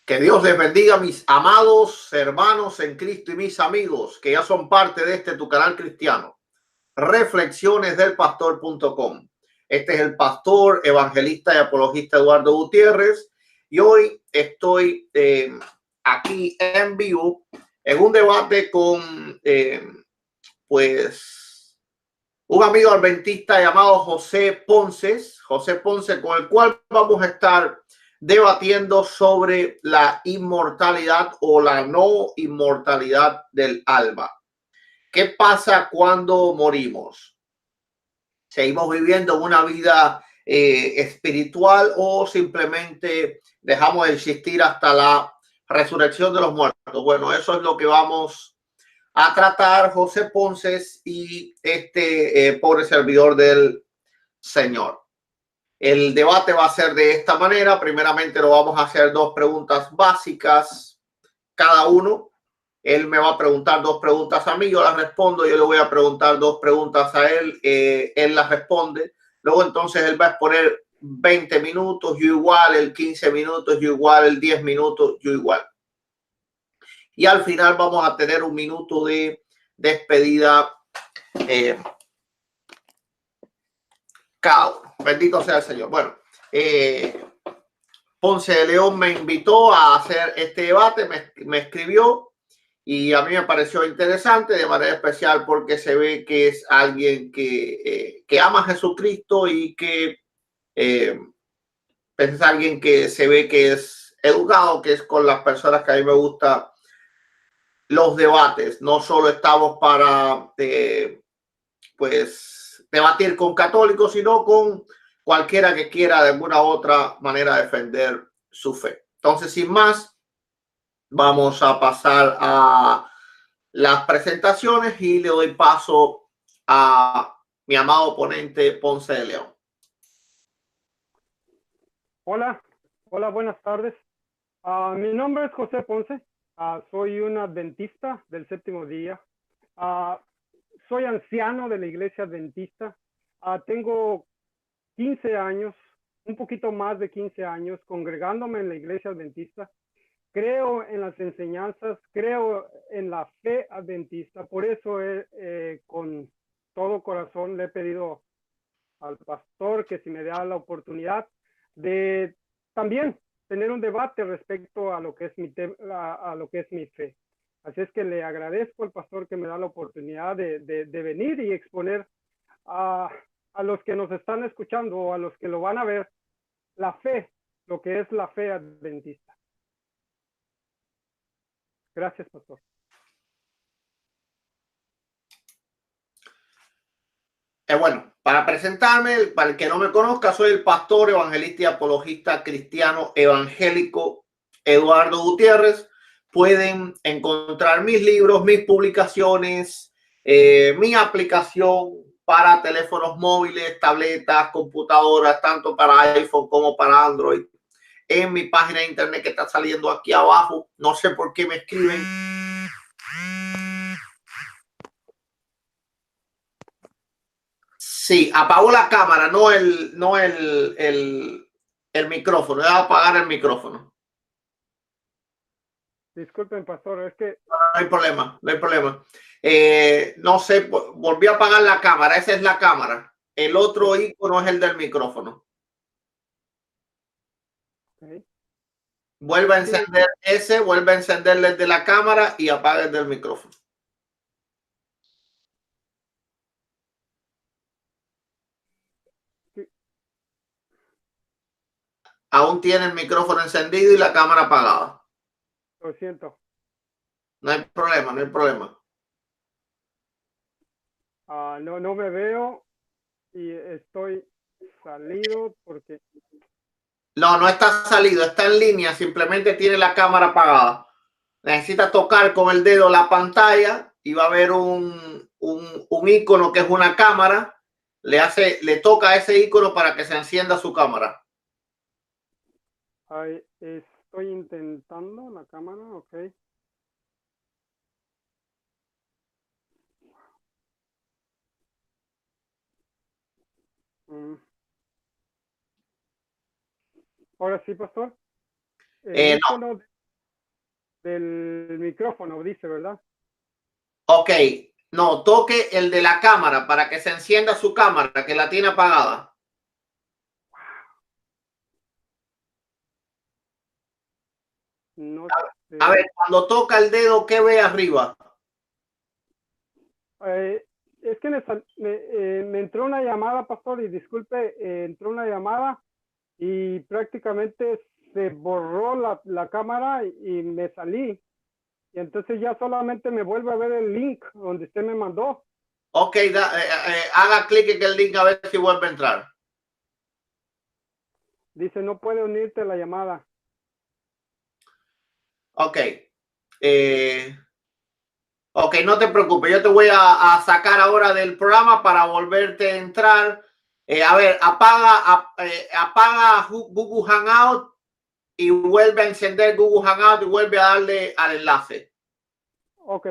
Que Dios les bendiga, mis amados hermanos en Cristo y mis amigos que ya son parte de tu canal cristiano, reflexionesdelpastor.com. Este es el pastor, evangelista y apologista Eduardo Gutiérrez, y hoy estoy aquí en vivo en un debate con un amigo adventista llamado José Ponce, con el cual vamos a estar debatiendo sobre la inmortalidad o la no inmortalidad del alma. ¿Qué pasa cuando morimos? ¿Seguimos viviendo una vida espiritual o simplemente dejamos de existir hasta la resurrección de los muertos? Bueno, eso es lo que vamos a tratar José Ponce y pobre servidor del Señor. El debate va a ser de esta manera. Primeramente lo vamos a hacer dos preguntas básicas cada uno. Él me va a preguntar dos preguntas a mí, yo las respondo. Yo le voy a preguntar dos preguntas a él, él las responde. Luego entonces él va a exponer 20 minutos, yo igual, el 15 minutos, yo igual, el 10 minutos, yo igual. Y al final vamos a tener un minuto de despedida cada uno. Bendito sea el Señor. Bueno, Ponce de León me invitó a hacer este debate, me escribió y a mí me pareció interesante de manera especial porque se ve que es alguien que ama a Jesucristo y que es alguien que se ve que es educado, que es con las personas que a mí me gusta los debates. No solo estamos para debatir con católicos, sino con cualquiera que quiera de alguna u otra manera defender su fe. Entonces, sin más, vamos a pasar a las presentaciones y le doy paso a mi amado oponente Ponce de León. Hola, buenas tardes. Mi nombre es José Ponce. Soy un adventista del séptimo día. Soy anciano de la iglesia adventista. Tengo 15 años, un poquito más de 15 años congregándome en la iglesia adventista. Creo en las enseñanzas, creo en la fe adventista. Por eso con todo corazón le he pedido al pastor que si me da la oportunidad de también tener un debate respecto a lo que es a lo que es mi fe. Así es que le agradezco al pastor que me da la oportunidad de venir y exponer a los que nos están escuchando o a los que lo van a ver la fe, lo que es la fe adventista. Gracias, pastor. Bueno, para presentarme, para el que no me conozca, soy el pastor, evangelista y apologista cristiano evangélico Eduardo Gutiérrez. Pueden encontrar mis libros, mis publicaciones, mi aplicación para teléfonos móviles, tabletas, computadoras, tanto para iPhone como para Android, en mi página de internet que está saliendo aquí abajo. No sé por qué me escriben. Sí, apagó la cámara, no el micrófono. Voy a apagar el micrófono. Disculpen, pastor, es que... No hay problema, no hay problema. No sé, volví a apagar la cámara. Esa es la cámara. El otro icono es el del micrófono. Okay. Vuelve a encender ese, vuelve a encenderle el de la cámara y apaga el del micrófono. Sí. Aún tiene el micrófono encendido y la cámara apagada. Lo siento. No hay problema, no hay problema. No me veo y estoy salido porque... No, no está salido, está en línea, simplemente tiene la cámara apagada. Necesita tocar con el dedo la pantalla y va a haber un icono que es una cámara. Le toca a ese icono para que se encienda su cámara. Estoy intentando la cámara, ok. Ahora sí, pastor. No, del micrófono, dice, ¿verdad? Ok, no, toque el de la cámara para que se encienda su cámara, que la tiene apagada. No A ver, sé. cuando toca el dedo, ¿qué ve arriba? Es que me entró una llamada, pastor, y disculpe, entró una llamada y prácticamente se borró la cámara y me salí. Y entonces ya solamente me vuelve a ver el link donde usted me mandó. Ok, haga clic en el link a ver si vuelve a entrar. Dice, no puede unirte a la llamada. Ok. Ok, no te preocupes, yo te voy a sacar ahora del programa para volverte a entrar. A ver, apaga Google Hangout y vuelve a encender Google Hangout y vuelve a darle al enlace. Ok.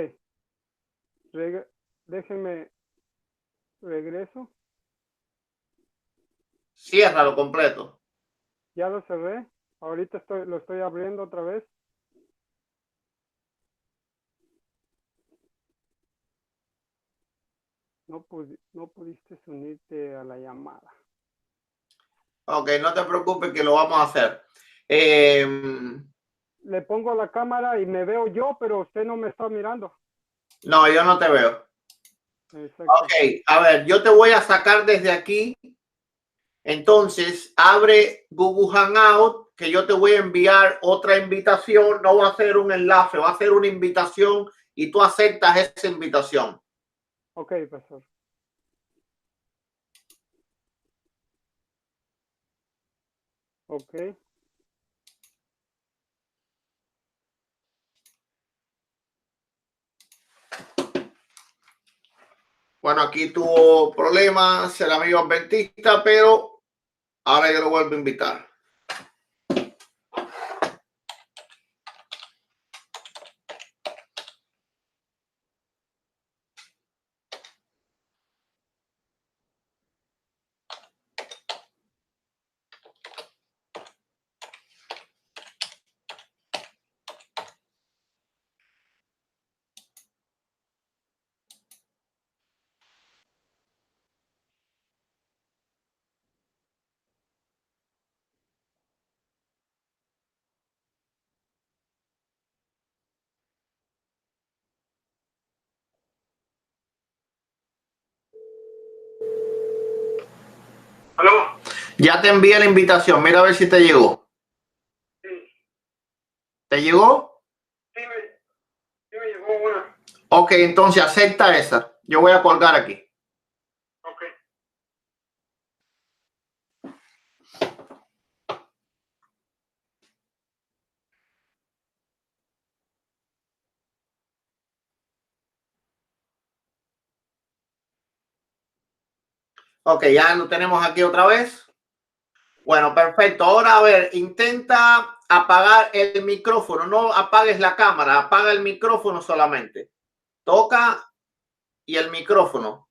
Déjenme regreso. Ciérralo completo. Ya lo cerré. Ahorita lo estoy abriendo otra vez. No pudiste unirte a la llamada. Ok, no te preocupes que lo vamos a hacer. Le pongo la cámara y me veo yo, pero usted no me está mirando. No, yo no te veo. Exacto. Ok, a ver, yo te voy a sacar desde aquí. Entonces, abre Google Hangout, que yo te voy a enviar otra invitación. No va a ser un enlace, va a ser una invitación y tú aceptas esa invitación. Ok, pastor. Ok. Bueno, aquí tuvo problemas el amigo adventista, pero ahora yo lo vuelvo a invitar. ¿Aló? Ya te envié la invitación. Mira a ver si te llegó. Sí, ¿Te llegó? sí me llegó una. Ok, entonces acepta esa. Yo voy a colgar aquí. Ok. Ok, ya lo tenemos aquí otra vez. Bueno, perfecto. Ahora, a ver, intenta apagar el micrófono. No apagues la cámara, apaga el micrófono solamente. Toca y el micrófono.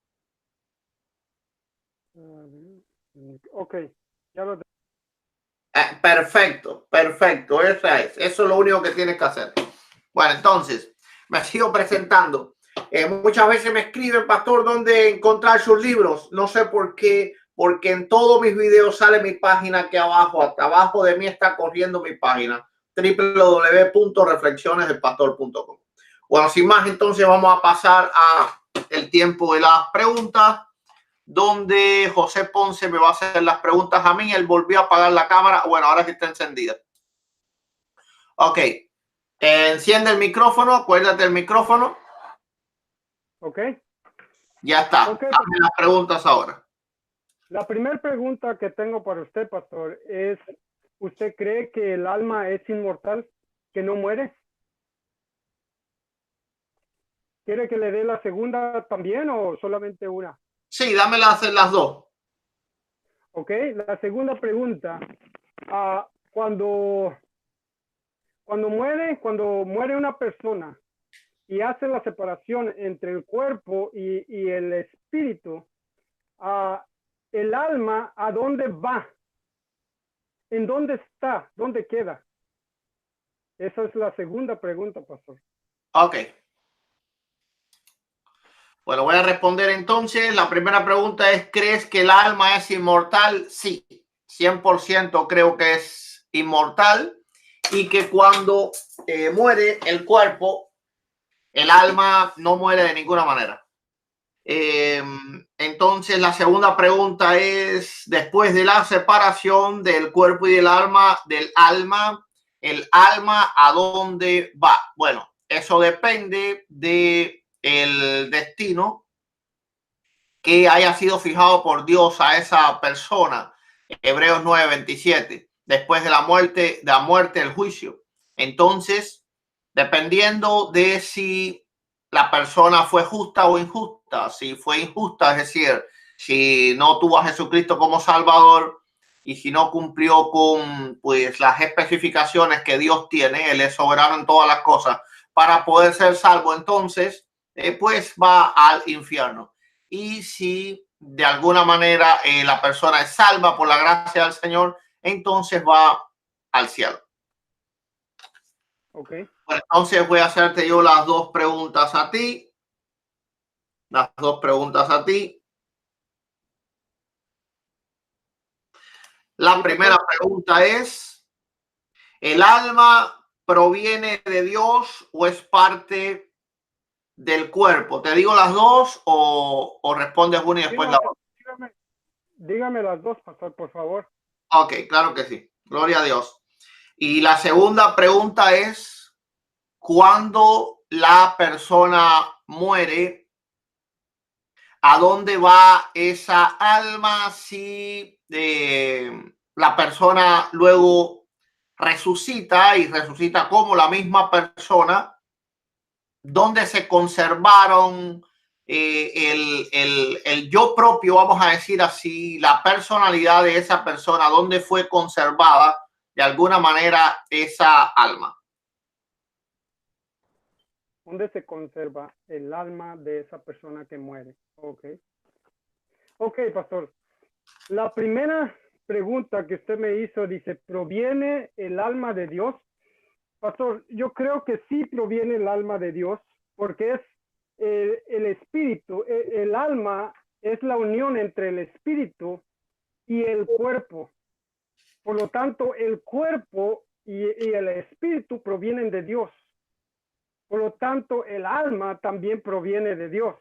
Ok, ya lo Perfecto, perfecto. Esa es. Eso es lo único que tienes que hacer. Bueno, entonces, me sigo presentando. Muchas veces me escriben, pastor, ¿dónde encontrar sus libros? No sé por qué, porque en todos mis videos sale mi página aquí abajo. Hasta abajo de mí está corriendo mi página, www.reflexionesdelpastor.com. Bueno, sin más, entonces vamos a pasar a el tiempo de las preguntas, donde José Ponce me va a hacer las preguntas a mí. Él volvió a apagar la cámara. Bueno, ahora sí está encendida. Ok. Enciende el micrófono, acuérdate del micrófono. Ok. Ya está. Ok, Hazme las preguntas ahora. la primera pregunta que tengo para usted, pastor, es, ¿usted cree que el alma es inmortal, que no muere? ¿Quiere que le dé la segunda también o solamente una? Sí, dámelas en las dos. Ok, la segunda pregunta. Ah, cuando muere una persona y hace la separación entre el cuerpo y el espíritu, el alma, ¿a dónde va? ¿En dónde está? ¿Dónde queda? Esa es la segunda pregunta, pastor. Ok. Bueno, voy a responder entonces. La primera pregunta es, ¿crees que el alma es inmortal? Sí, 100% creo que es inmortal y que cuando muere el cuerpo, el alma no muere de ninguna manera. Entonces, la segunda pregunta es, después de la separación del cuerpo y del alma, ¿el alma a dónde va? Bueno, eso depende del destino que haya sido fijado por Dios a esa persona. Hebreos 9:27, después de la muerte, el juicio. Entonces, dependiendo de si la persona fue justa o injusta, si fue injusta, es decir, si no tuvo a Jesucristo como Salvador y si no cumplió con pues las especificaciones que Dios tiene, Él es soberano en todas las cosas, para poder ser salvo, entonces, pues va al infierno. Y si de alguna manera la persona es salva por la gracia del Señor, entonces va al cielo. Okay. Bueno, entonces voy a hacerte yo las dos preguntas a ti. Las dos preguntas a ti. La primera pregunta es, ¿el alma proviene de Dios o es parte del cuerpo? ¿Te digo las dos o respondes una y después la otra? Dígame las dos, pastor, por favor. Ok, claro que sí. Gloria a Dios. Y la segunda pregunta es, cuando la persona muere, ¿a dónde va esa alma si la persona luego resucita y resucita como la misma persona? ¿Dónde se conservaron el yo propio, vamos a decir así, la personalidad de esa persona? ¿Dónde fue conservada de alguna manera esa alma? ¿Dónde se conserva el alma de esa persona que muere? Okay. Ok, pastor. La primera pregunta que usted me hizo dice, ¿proviene el alma de Dios? Pastor, yo creo que sí proviene el alma de Dios, porque es el espíritu, el alma es la unión entre el espíritu y el cuerpo. Por lo tanto, el cuerpo y el espíritu provienen de Dios. Por lo tanto, el alma también proviene de Dios.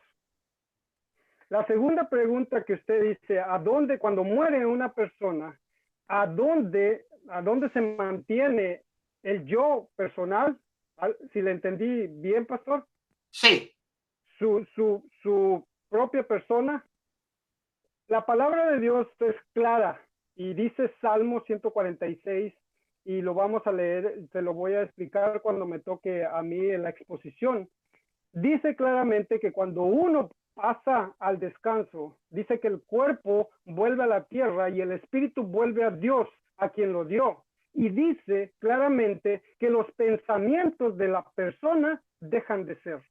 La segunda pregunta que usted dice, ¿a dónde, cuando muere una persona, a dónde se mantiene el yo personal? Si le entendí bien, pastor. Sí. Su propia persona. La palabra de Dios es clara y dice Salmo 146 y lo vamos a leer, se lo voy a explicar cuando me toque a mí en la exposición. Dice claramente que cuando uno pasa al descanso, dice que el cuerpo vuelve a la tierra y el espíritu vuelve a Dios, a quien lo dio. Y dice claramente que los pensamientos de la persona dejan de ser.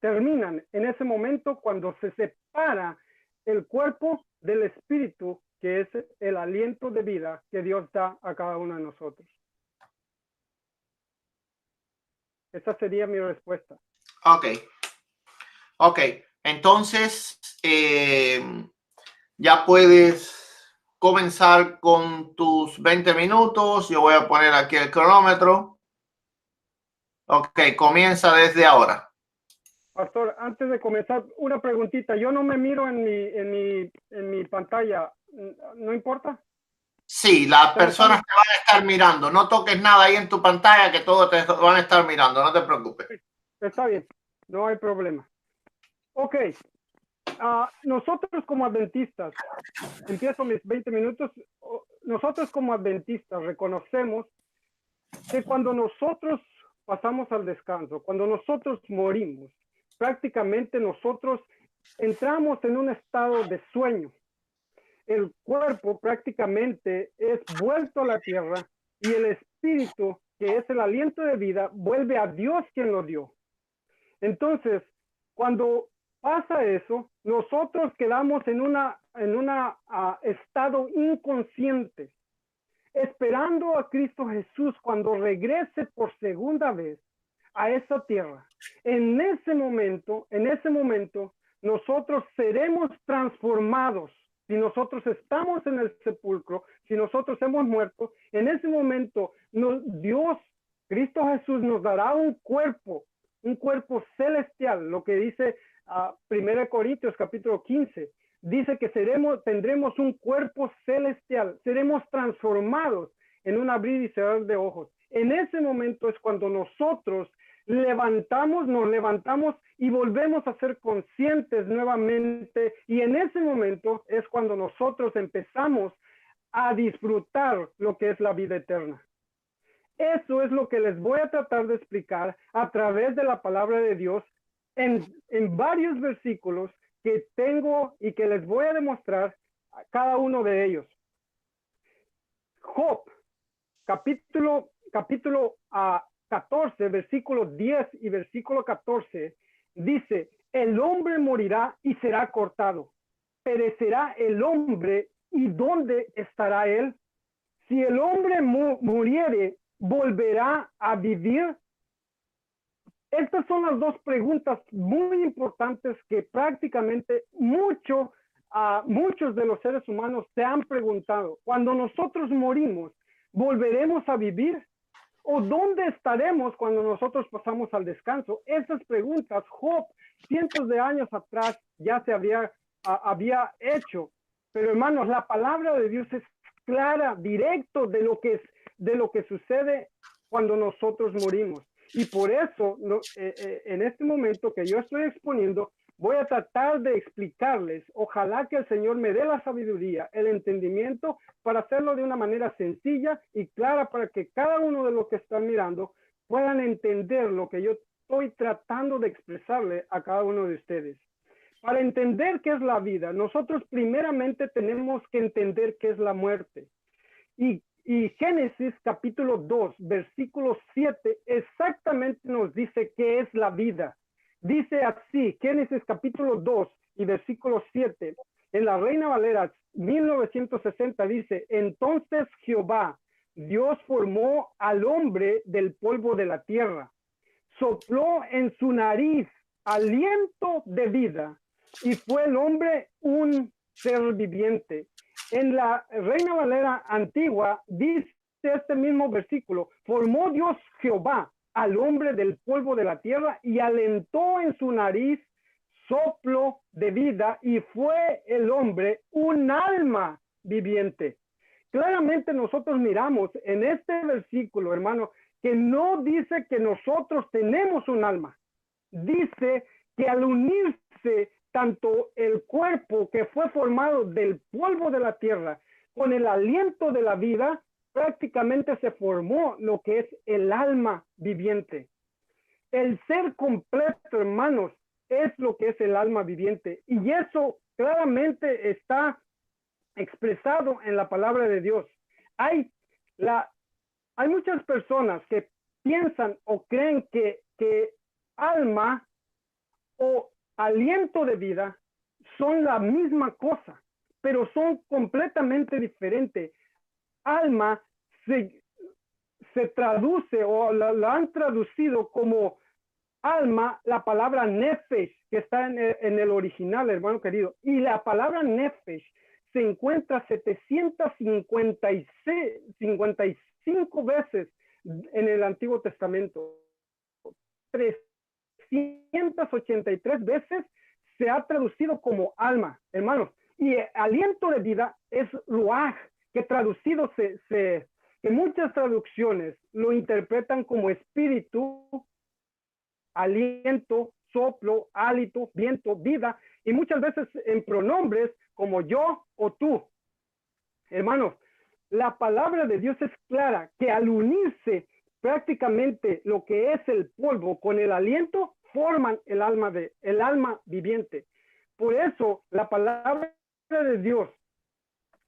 Terminan en ese momento cuando se separa el cuerpo del espíritu, que es el aliento de vida que Dios da a cada uno de nosotros. Esa sería mi respuesta. Ok. Ok. Entonces, ya puedes comenzar con tus 20 minutos. Yo voy a poner aquí el cronómetro. Ok, comienza desde ahora. Pastor, antes de comenzar, una preguntita. Yo no me miro en mi pantalla. ¿No importa? Sí, las personas te van a estar mirando. No toques nada ahí en tu pantalla, que todos te van a estar mirando. No te preocupes. Está bien, no hay problema. Ok. Nosotros como adventistas, empiezo mis 20 minutos. Nosotros como adventistas reconocemos que cuando nosotros pasamos al descanso, cuando nosotros morimos, prácticamente nosotros entramos en un estado de sueño. El cuerpo prácticamente es vuelto a la tierra y el espíritu, que es el aliento de vida, vuelve a Dios quien lo dio. Entonces, cuando pasa eso, nosotros quedamos en un estado inconsciente. esperando a Cristo Jesús cuando regrese por segunda vez a esa tierra. En ese momento, nosotros seremos transformados. Si nosotros estamos en el sepulcro, si nosotros hemos muerto, en ese momento Dios, Cristo Jesús, nos dará un cuerpo celestial, lo que dice 1 Corintios capítulo 15. Dice que tendremos un cuerpo celestial, seremos transformados en un abrir y cerrar de ojos. En ese momento es cuando nosotros nos levantamos y volvemos a ser conscientes nuevamente, y en ese momento es cuando nosotros empezamos a disfrutar lo que es la vida eterna. Eso es lo que les voy a tratar de explicar a través de la palabra de Dios en varios versículos que tengo y que les voy a demostrar a cada uno de ellos. Job, capítulo 14, versículo 10 y versículo 14, dice: el hombre morirá y será cortado. Perecerá el hombre, ¿y dónde estará él? Si el hombre muriere, ¿volverá a vivir? Estas son las dos preguntas muy importantes que prácticamente muchos de los seres humanos se han preguntado. Cuando nosotros morimos, ¿volveremos a vivir? ¿O dónde estaremos cuando nosotros pasamos al descanso? Esas preguntas Job, cientos de años atrás, ya se había hecho. Pero hermanos, la palabra de Dios es clara, directo de lo que sucede cuando nosotros morimos. Y por eso, en este momento que yo estoy exponiendo, voy a tratar de explicarles. Ojalá que el Señor me dé la sabiduría, el entendimiento, para hacerlo de una manera sencilla y clara, para que cada uno de los que están mirando puedan entender lo que yo estoy tratando de expresarle a cada uno de ustedes. Para entender qué es la vida, nosotros primeramente tenemos que entender qué es la muerte. Y Génesis capítulo 2, versículo 7, exactamente nos dice qué es la vida. Dice así, Génesis capítulo 2 y versículo 7, en la Reina Valera 1960 dice: entonces Jehová, Dios, formó al hombre del polvo de la tierra, sopló en su nariz aliento de vida, y fue el hombre un ser viviente. En la Reina Valera antigua dice este mismo versículo: formó Dios Jehová al hombre del polvo de la tierra y alentó en su nariz soplo de vida, y fue el hombre un alma viviente. Claramente nosotros miramos en este versículo, hermano, que no dice que nosotros tenemos un alma. Dice que al unirse tanto el cuerpo que fue formado del polvo de la tierra con el aliento de la vida, prácticamente se formó lo que es el alma viviente. El ser completo, hermanos, es lo que es el alma viviente, y eso claramente está expresado en la palabra de Dios. Hay muchas personas que piensan o creen que alma o aliento de vida son la misma cosa, pero son completamente diferentes. Alma se traduce, o la han traducido como alma, la palabra nefesh, que está en el original, hermano querido, y la palabra nefesh se encuentra 755 veces en el Antiguo Testamento. 383 veces se ha traducido como alma, hermanos. Y aliento de vida es ruach, que traducido que muchas traducciones lo interpretan como espíritu, aliento, soplo, hálito, viento, vida, y muchas veces en pronombres como yo o tú. Hermanos, la palabra de Dios es clara, que al unirse prácticamente lo que es el polvo con el aliento, forman el alma viviente. Por eso la palabra de Dios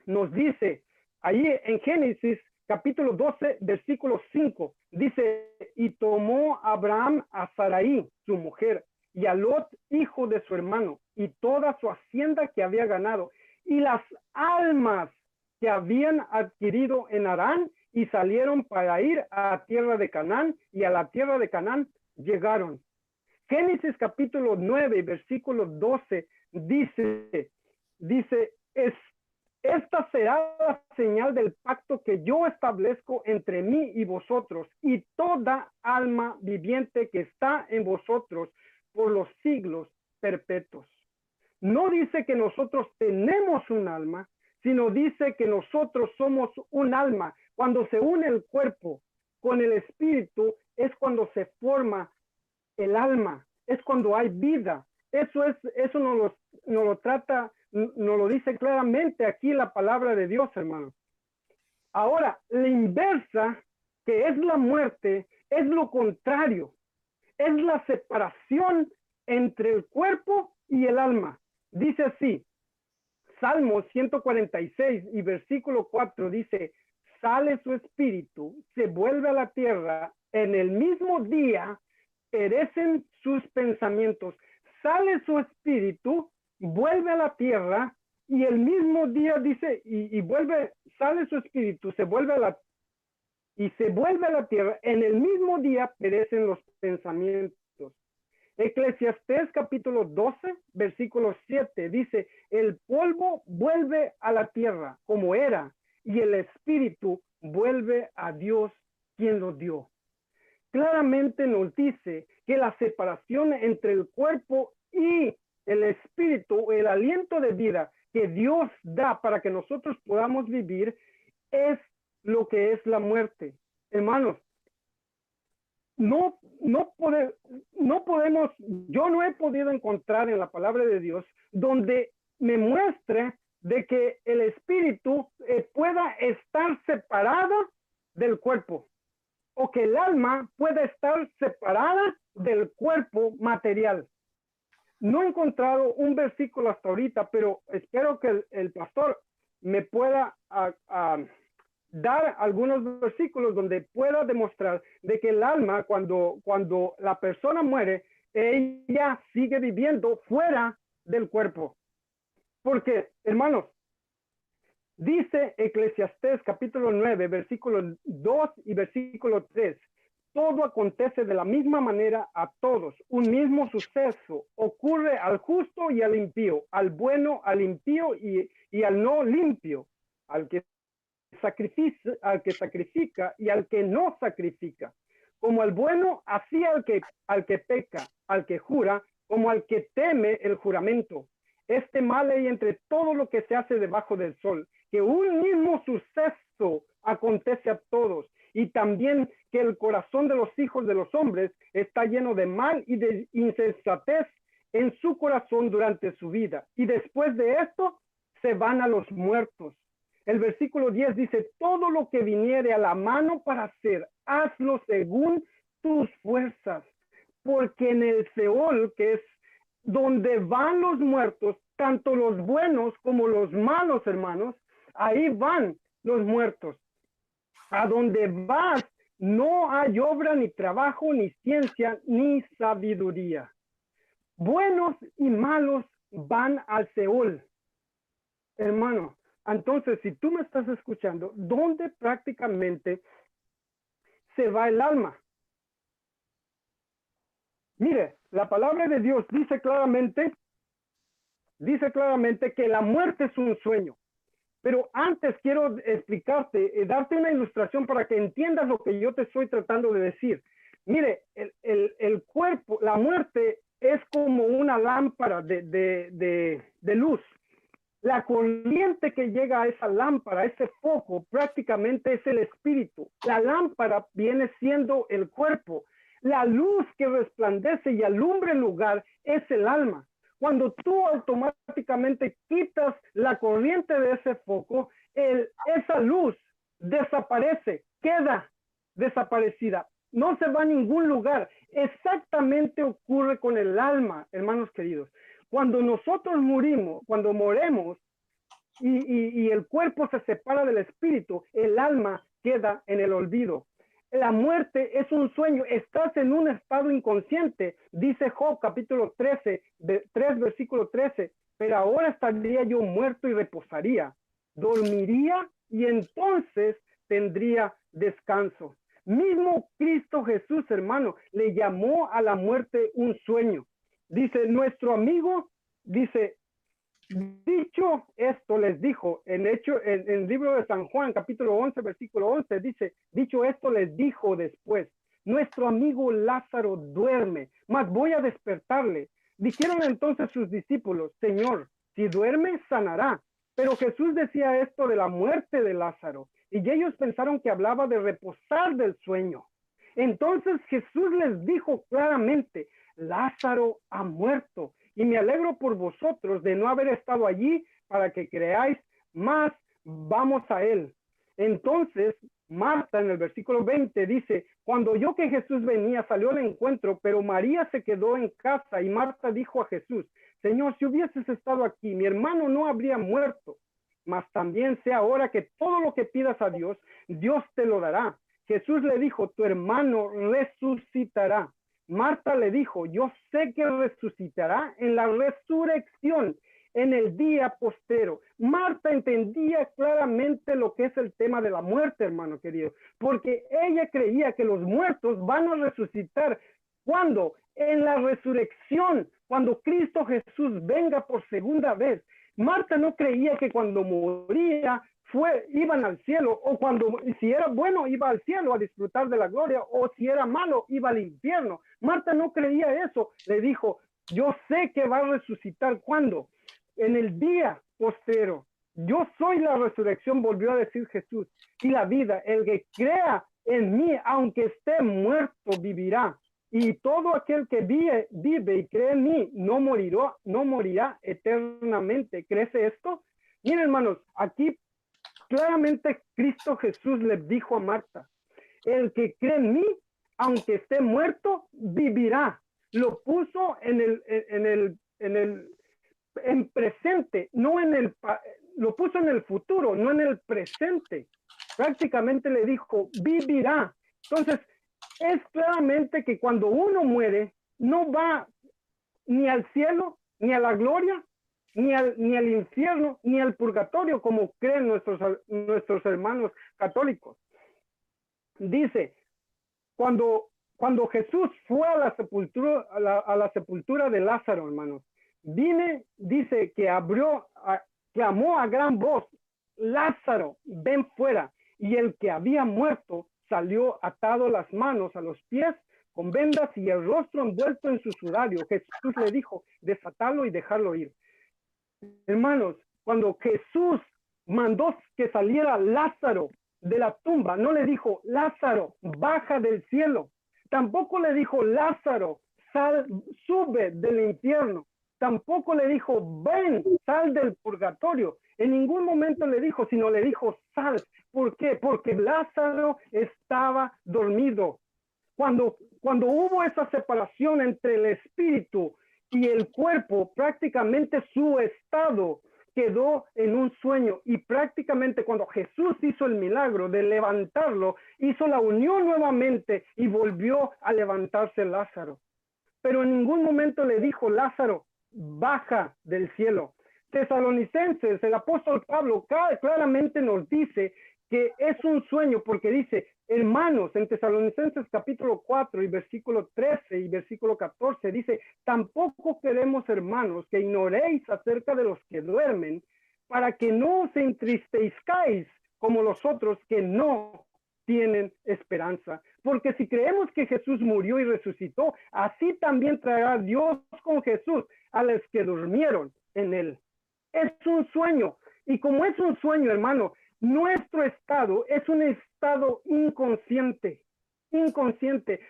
nos dice, ahí en Génesis capítulo 12, versículo 5, dice: y tomó Abraham a Sarai, su mujer, y a Lot, hijo de su hermano, y toda su hacienda que había ganado, y las almas que habían adquirido en Harán y salieron para ir a la tierra de Canaán, y a la tierra de Canaán llegaron. Génesis capítulo 9, versículo 12 dice, esta será la señal del pacto que yo establezco entre mí y vosotros y toda alma viviente que está en vosotros por los siglos perpetuos. No dice que nosotros tenemos un alma, sino dice que nosotros somos un alma. Cuando se une el cuerpo con el espíritu es cuando se forma el alma, es cuando hay vida. Eso nos lo dice claramente aquí la palabra de Dios, hermanos. Ahora, la inversa, que es la muerte, es lo contrario. Es la separación entre el cuerpo y el alma. Dice así, Salmo 146 y versículo 4 dice, sale su espíritu, se vuelve a la tierra, en el mismo día perecen sus pensamientos. Sale su espíritu, vuelve a la tierra, y el mismo día dice, sale su espíritu, se vuelve a la tierra, en el mismo día perecen los pensamientos. Eclesiastés capítulo 12, versículo 7 dice, el polvo vuelve a la tierra como era, y el espíritu vuelve a Dios quien lo dio. Claramente nos dice que la separación entre el cuerpo y el espíritu, el aliento de vida que Dios da para que nosotros podamos vivir, es lo que es la muerte. Hermanos, no podemos, yo no he podido encontrar en la palabra de Dios donde me muestre de que el espíritu pueda estar separado del cuerpo, o que el alma pueda estar separada del cuerpo material. No he encontrado un versículo hasta ahorita, pero espero que el pastor me pueda dar algunos versículos donde pueda demostrar de que el alma, cuando la persona muere, ella sigue viviendo fuera del cuerpo. Porque, hermanos, dice Eclesiastés capítulo 9, versículo 2 y versículo 3, todo acontece de la misma manera a todos, un mismo suceso ocurre al justo y al impío, al bueno, al impío y al no limpio, al que sacrifica y al que no sacrifica, como al bueno, así al que peca, al que jura, como al que teme el juramento. Este mal hay entre todo lo que se hace debajo del sol, que un mismo suceso acontece a todos, y también que el corazón de los hijos de los hombres está lleno de mal y de insensatez en su corazón durante su vida, y después de esto se van a los muertos. El versículo 10 dice, todo lo que viniere a la mano para hacer, hazlo según tus fuerzas, porque en el Seol, que es donde van los muertos, tanto los buenos como los malos, hermanos, ahí van los muertos. A donde vas no hay obra, ni trabajo, ni ciencia, ni sabiduría. Buenos y malos van al Seol. Hermano, entonces, si tú me estás escuchando, ¿dónde prácticamente se va el alma? Mire, la palabra de Dios dice claramente que la muerte es un sueño. Pero antes quiero explicarte, darte una ilustración para que entiendas lo que yo te estoy tratando de decir. Mire, el cuerpo, la muerte es como una lámpara de luz. La corriente que llega a esa lámpara, a ese foco, prácticamente es el espíritu. La lámpara viene siendo el cuerpo. La luz que resplandece y alumbra el lugar es el alma. Cuando tú automáticamente quitas la corriente de ese foco, esa luz desaparece, queda desaparecida. No se va a ningún lugar. Exactamente ocurre con el alma, hermanos queridos. Cuando nosotros cuando moremos y el cuerpo se separa del espíritu, el alma queda en el olvido. La muerte es un sueño, estás en un estado inconsciente, dice Job capítulo 13, 3 versículo 13, pero ahora estaría yo muerto y reposaría. dormiría y entonces tendría descanso. Mismo Cristo Jesús, hermano, le llamó a la muerte un sueño. Dice, nuestro amigo, dice, dicho esto les dijo, en el libro de San Juan, capítulo 11, versículo 11, dice, dicho esto les dijo después, nuestro amigo Lázaro duerme, mas voy a despertarle. Dijeron entonces sus discípulos, Señor, si duerme, sanará. Pero Jesús decía esto de la muerte de Lázaro, y ellos pensaron que hablaba de reposar del sueño. Entonces Jesús les dijo claramente, Lázaro ha muerto, y me alegro por vosotros de no haber estado allí para que creáis, mas vamos a él. Entonces Marta en el versículo 20 dice, cuando oyó que Jesús venía, salió al encuentro, pero María se quedó en casa y Marta dijo a Jesús, Señor, si hubieses estado aquí, mi hermano no habría muerto, mas también sé ahora que todo lo que pidas a Dios, Dios te lo dará. Jesús le dijo, tu hermano resucitará. Marta le dijo, yo sé que resucitará en la resurrección, en el día postero. Marta entendía claramente lo que es el tema de la muerte, hermano querido, porque ella creía que los muertos van a resucitar. ¿Cuándo? En la resurrección, cuando Cristo Jesús venga por segunda vez. Marta no creía que cuando moría iban al cielo, o cuando si era bueno iba al cielo a disfrutar de la gloria, o si era malo iba al infierno. Marta no creía eso. Le dijo, yo sé que va a resucitar. ¿Cuándo? En el día postero. Yo soy la resurrección, volvió a decir Jesús, y la vida. El que crea en mí, aunque esté muerto, vivirá. Y todo aquel que vive y cree en mí no morirá eternamente. ¿Crees esto? Miren, hermanos, aquí claramente Cristo Jesús le dijo a Marta, el que cree en mí, aunque esté muerto, vivirá. Lo puso en presente, lo puso en el futuro, no en el presente. Prácticamente le dijo, vivirá. Entonces, es claramente que cuando uno muere, no va ni al cielo, ni a la gloria, ni al infierno, ni al purgatorio, como creen nuestros hermanos católicos. Dice, cuando Jesús fue a la sepultura de Lázaro, hermanos, dice que clamó a gran voz, Lázaro, ven fuera. Y el que había muerto salió atado las manos a los pies con vendas y el rostro envuelto en su sudario. Jesús le dijo, desatarlo y dejarlo ir. Hermanos, cuando Jesús mandó que saliera Lázaro de la tumba, no le dijo, Lázaro, baja del cielo. Tampoco le dijo, Lázaro, sube del infierno. Tampoco le dijo, ven, sal del purgatorio. En ningún momento le dijo, sino le dijo, sal. ¿Por qué? Porque Lázaro estaba dormido. Cuando hubo esa separación entre el espíritu y el cuerpo, prácticamente su estado quedó en un sueño, y prácticamente cuando Jesús hizo el milagro de levantarlo, hizo la unión nuevamente y volvió a levantarse Lázaro. Pero en ningún momento le dijo, Lázaro, baja del cielo. Tesalonicenses, el apóstol Pablo claramente nos dice que es un sueño, porque dice, hermanos, en Tesalonicenses capítulo 4 y versículo 13 y versículo 14, dice, tampoco queremos, hermanos, que ignoréis acerca de los que duermen, para que no os entristezcáis como los otros que no tienen esperanza. Porque si creemos que Jesús murió y resucitó, así también traerá Dios con Jesús a los que durmieron en él. Es un sueño, y como es un sueño, hermano, nuestro estado es un estado inconsciente.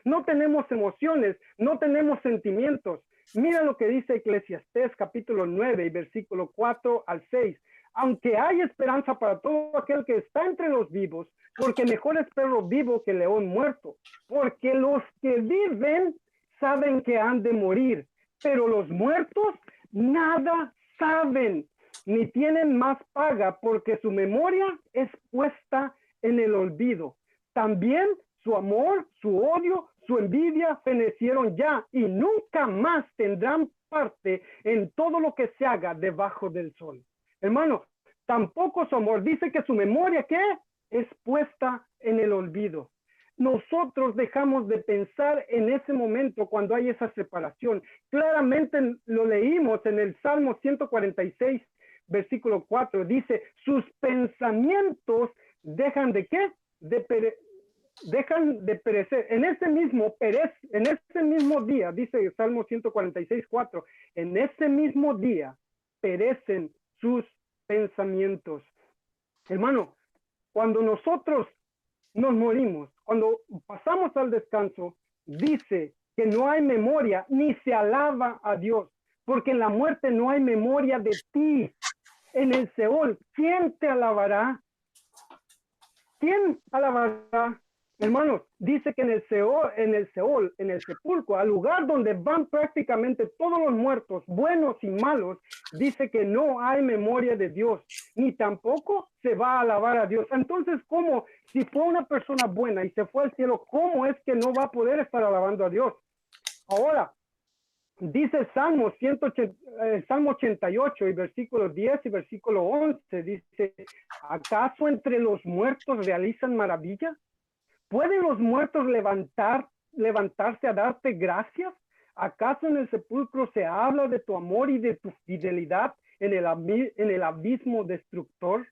No tenemos emociones, no tenemos sentimientos. Mira lo que dice Eclesiastés capítulo 9 y versículo 4 al 6. Aunque hay esperanza para todo aquel que está entre los vivos, porque mejor es perro vivo que león muerto. Porque los que viven saben que han de morir, pero los muertos nada saben, ni tienen más paga, porque su memoria es puesta en el olvido. También su amor, su odio, su envidia fenecieron ya, y nunca más tendrán parte en todo lo que se haga debajo del sol. Hermano, tampoco su amor. Dice que su memoria, ¿qué? Es puesta en el olvido. Nosotros dejamos de pensar en ese momento cuando hay esa separación. Claramente lo leímos en el Salmo 146, versículo 4. Dice, sus pensamientos dejan de ¿qué? Dejan de perecer. En ese mismo día, dice el Salmo 146, 4, en ese mismo día perecen sus pensamientos. Hermano, cuando nosotros nos morimos, cuando pasamos al descanso, dice que no hay memoria ni se alaba a Dios, porque en la muerte no hay memoria de ti. En el Seol, ¿quién te alabará? ¿Quién alabará? Hermanos, dice que en el Seol, en el sepulcro, al lugar donde van prácticamente todos los muertos, buenos y malos, dice que no hay memoria de Dios, ni tampoco se va a alabar a Dios. Entonces, ¿cómo? Si fue una persona buena y se fue al cielo, ¿cómo es que no va a poder estar alabando a Dios? Ahora, dice Salmo 88 y versículo 10 y versículo 11, dice, ¿acaso entre los muertos realizan maravillas? ¿Pueden los muertos levantarse a darte gracias? ¿Acaso en el sepulcro se habla de tu amor y de tu fidelidad en el abismo destructor?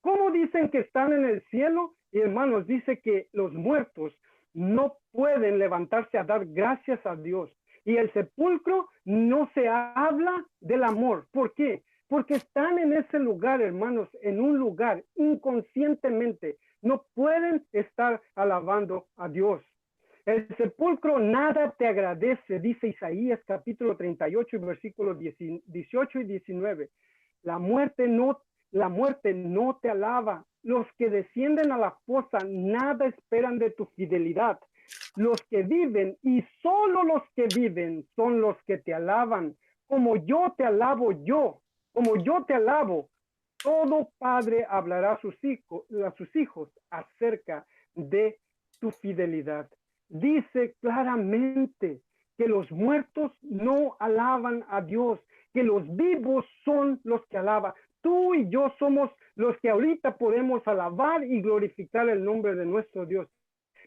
¿Cómo dicen que están en el cielo? Y hermanos, dice que los muertos no pueden levantarse a dar gracias a Dios. Y el sepulcro no se habla del amor. ¿Por qué? Porque están en ese lugar, hermanos, en un lugar inconscientemente. No pueden estar alabando a Dios. El sepulcro nada te agradece, dice Isaías capítulo 38, versículos 18 y 19. La muerte no te alaba. Los que descienden a la fosa nada esperan de tu fidelidad. Los que viven, y solo los que viven, son los que te alaban. Como yo te alabo todo padre hablará a sus hijos acerca de tu fidelidad. Dice claramente que los muertos no alaban a Dios, que los vivos son los que alaban. Tú y yo somos los que ahorita podemos alabar y glorificar el nombre de nuestro Dios.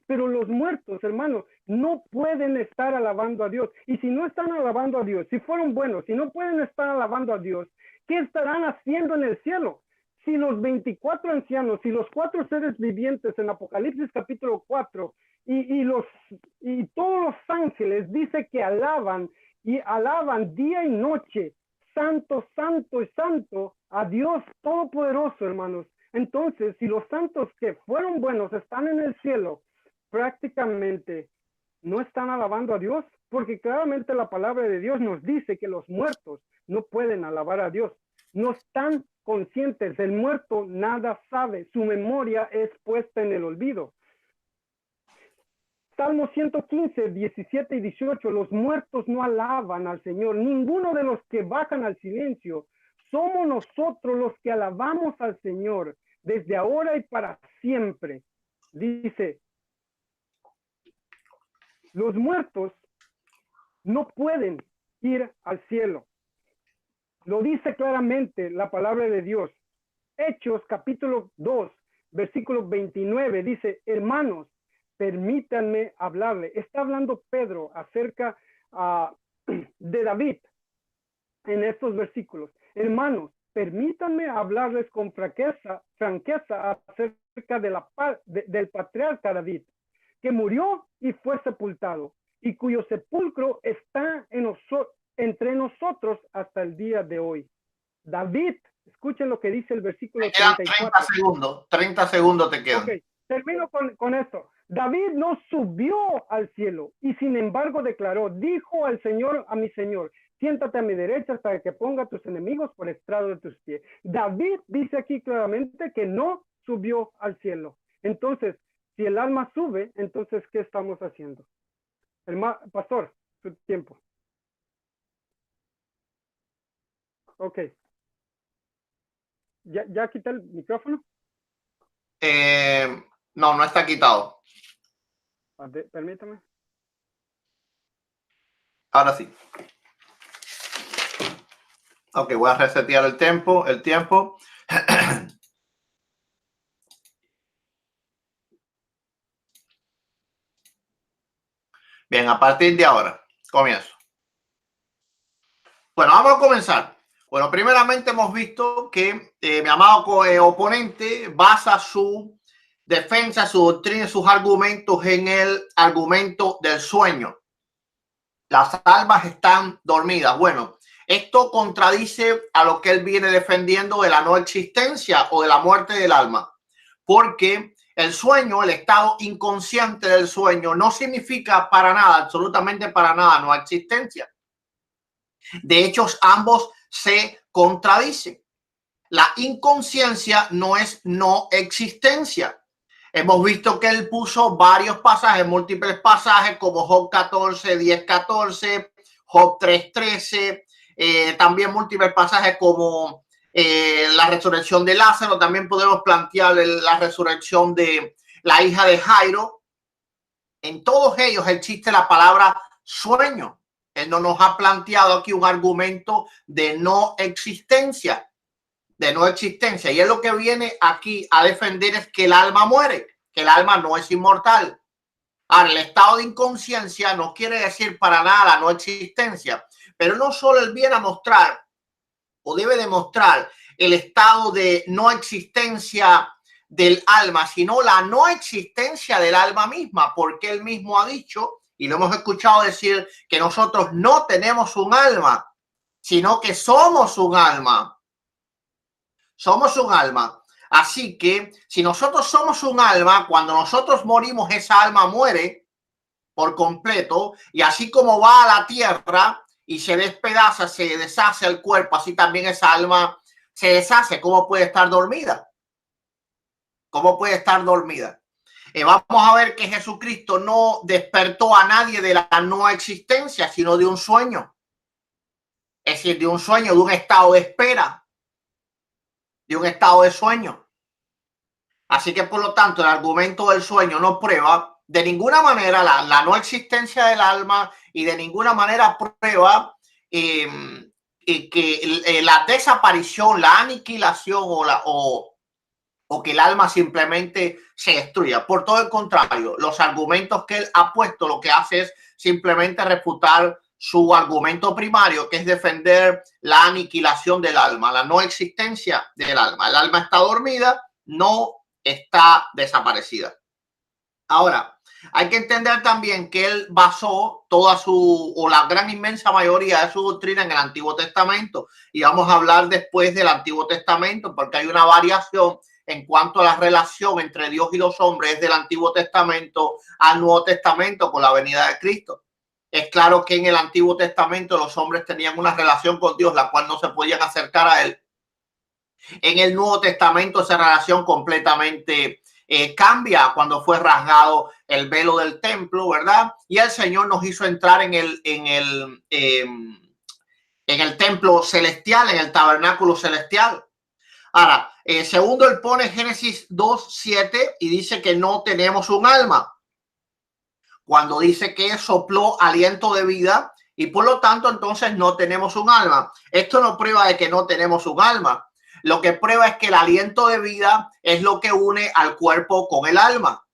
Pero los muertos, hermanos, no pueden estar alabando a Dios. Y si no están alabando a Dios, si fueron buenos, si no pueden estar alabando a Dios, ¿qué estarán haciendo en el cielo? Si los 24 ancianos, si los 4 seres vivientes en Apocalipsis capítulo 4 y todos los ángeles dice que alaban día y noche, santo, santo y santo a Dios Todopoderoso, hermanos. Entonces, si los santos que fueron buenos están en el cielo, prácticamente no están alabando a Dios, porque claramente la palabra de Dios nos dice que los muertos no pueden alabar a Dios, no están conscientes, el muerto nada sabe, su memoria es puesta en el olvido. Salmo 115, 17 y 18, los muertos no alaban al Señor, ninguno de los que bajan al silencio, somos nosotros los que alabamos al Señor, desde ahora y para siempre. Dice, los muertos no pueden ir al cielo. Lo dice claramente la palabra de Dios. Hechos capítulo 2, versículo 29, dice, hermanos, permítanme hablarle. Está hablando Pedro acerca de David en estos versículos. Hermanos, permítanme hablarles con franqueza acerca del patriarca David, que murió y fue sepultado, y cuyo sepulcro está entre nosotros hasta el día de hoy. David, escuchen lo que dice el versículo 34. 30 segundos te quedan. Okay, termino con esto. David no subió al cielo y sin embargo declaró, dijo al Señor, a mi Señor, siéntate a mi derecha hasta que ponga a tus enemigos por estrado de tus pies. David dice aquí claramente que no subió al cielo. Entonces, si el alma sube, entonces, ¿qué estamos haciendo? Pastor, su tiempo. Ok. ¿Ya quité el micrófono? No está quitado. Permítame. Ahora sí. Ok, voy a resetear el tiempo. Bien, a partir de ahora, comienzo. Bueno, vamos a comenzar. Bueno, primeramente hemos visto que mi amado oponente basa su defensa, su doctrina, sus argumentos en el argumento del sueño. Las almas están dormidas. Bueno, esto contradice a lo que él viene defendiendo de la no existencia o de la muerte del alma, porque el sueño, el estado inconsciente del sueño, no significa para nada, absolutamente para nada, no existencia. De hecho, ambos se contradicen. La inconsciencia no es no existencia. Hemos visto que él puso varios pasajes, múltiples pasajes, como Job 14, 10, 14, Job 3, 13, también múltiples pasajes como la resurrección de Lázaro. También podemos plantear la resurrección de la hija de Jairo. En todos ellos existe la palabra sueño. Él no nos ha planteado aquí un argumento de no existencia. Y es lo que viene aquí a defender, es que el alma muere, que el alma no es inmortal. Ahora, el estado de inconsciencia no quiere decir para nada la no existencia, pero no solo él viene a mostrar o debe demostrar el estado de no existencia del alma, sino la no existencia del alma misma, porque él mismo ha dicho, y lo hemos escuchado decir, que nosotros no tenemos un alma, sino que somos un alma. Somos un alma. Así que si nosotros somos un alma, cuando nosotros morimos, esa alma muere por completo, y así como va a la tierra y se despedaza, se deshace el cuerpo, así también esa alma se deshace. ¿Cómo puede estar dormida? ¿Cómo puede estar dormida? Vamos a ver que Jesucristo no despertó a nadie de la no existencia, sino de un sueño. Es decir, de un sueño, de un estado de espera, de un estado de sueño. Así que, por lo tanto, el argumento del sueño no prueba de ninguna manera la no existencia del alma, y de ninguna manera prueba que la desaparición, la aniquilación o que el alma simplemente se destruya. Por todo el contrario, los argumentos que él ha puesto lo que hace es simplemente refutar su argumento primario, que es defender la aniquilación del alma, la no existencia del alma. El alma está dormida, no está desaparecida. Ahora, hay que entender también que él basó toda o la gran inmensa mayoría de su doctrina en el Antiguo Testamento, y vamos a hablar después del Antiguo Testamento, porque hay una variación en cuanto a la relación entre Dios y los hombres del Antiguo Testamento al Nuevo Testamento con la venida de Cristo. Es claro que en el Antiguo Testamento los hombres tenían una relación con Dios, la cual no se podían acercar a él. En el Nuevo Testamento esa relación completamente cambia cuando fue rasgado el velo del templo, ¿verdad? Y el Señor nos hizo entrar en el templo celestial, en el tabernáculo celestial. Ahora, segundo, él pone Génesis 2:7 y dice que no tenemos un alma, cuando dice que sopló aliento de vida y por lo tanto entonces no tenemos un alma. Esto no prueba de que no tenemos un alma. Lo que prueba es que el aliento de vida es lo que une al cuerpo con el alma.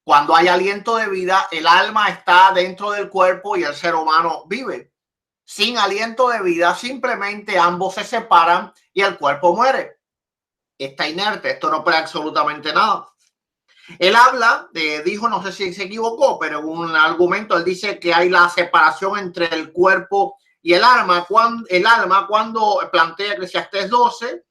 Cuando hay aliento de vida, el alma está dentro del cuerpo y el ser humano vive. Sin aliento de vida, simplemente ambos se separan y el cuerpo muere. Está inerte, esto no prueba absolutamente nada. Él habla, dijo, no sé si se equivocó, pero en un argumento él dice que hay la separación entre el cuerpo y el alma. Cuando plantea Eclesiastés 12,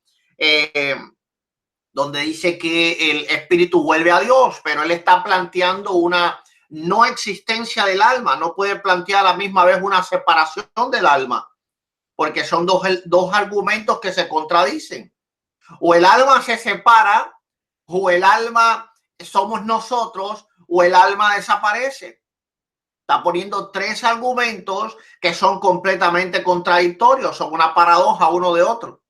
donde dice que el espíritu vuelve a Dios, pero él está planteando una no existencia del alma. No puede plantear a la misma vez una separación del alma, porque son dos argumentos que se contradicen. O el alma se separa, o el alma somos nosotros, o el alma desaparece. Está poniendo tres argumentos que son completamente contradictorios, son una paradoja uno de otro.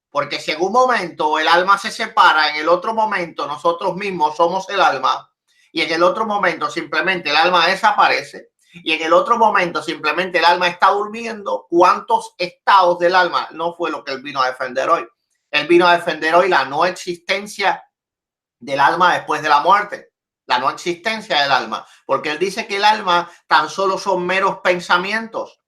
Porque si en un momento el alma se separa, en el otro momento nosotros mismos somos el alma, y en el otro momento simplemente el alma desaparece, y en el otro momento simplemente el alma está durmiendo, ¿cuántos estados del alma? No fue lo que él vino a defender hoy. Él vino a defender hoy la no existencia del alma después de la muerte, la no existencia del alma, porque él dice que el alma tan solo son meros pensamientos,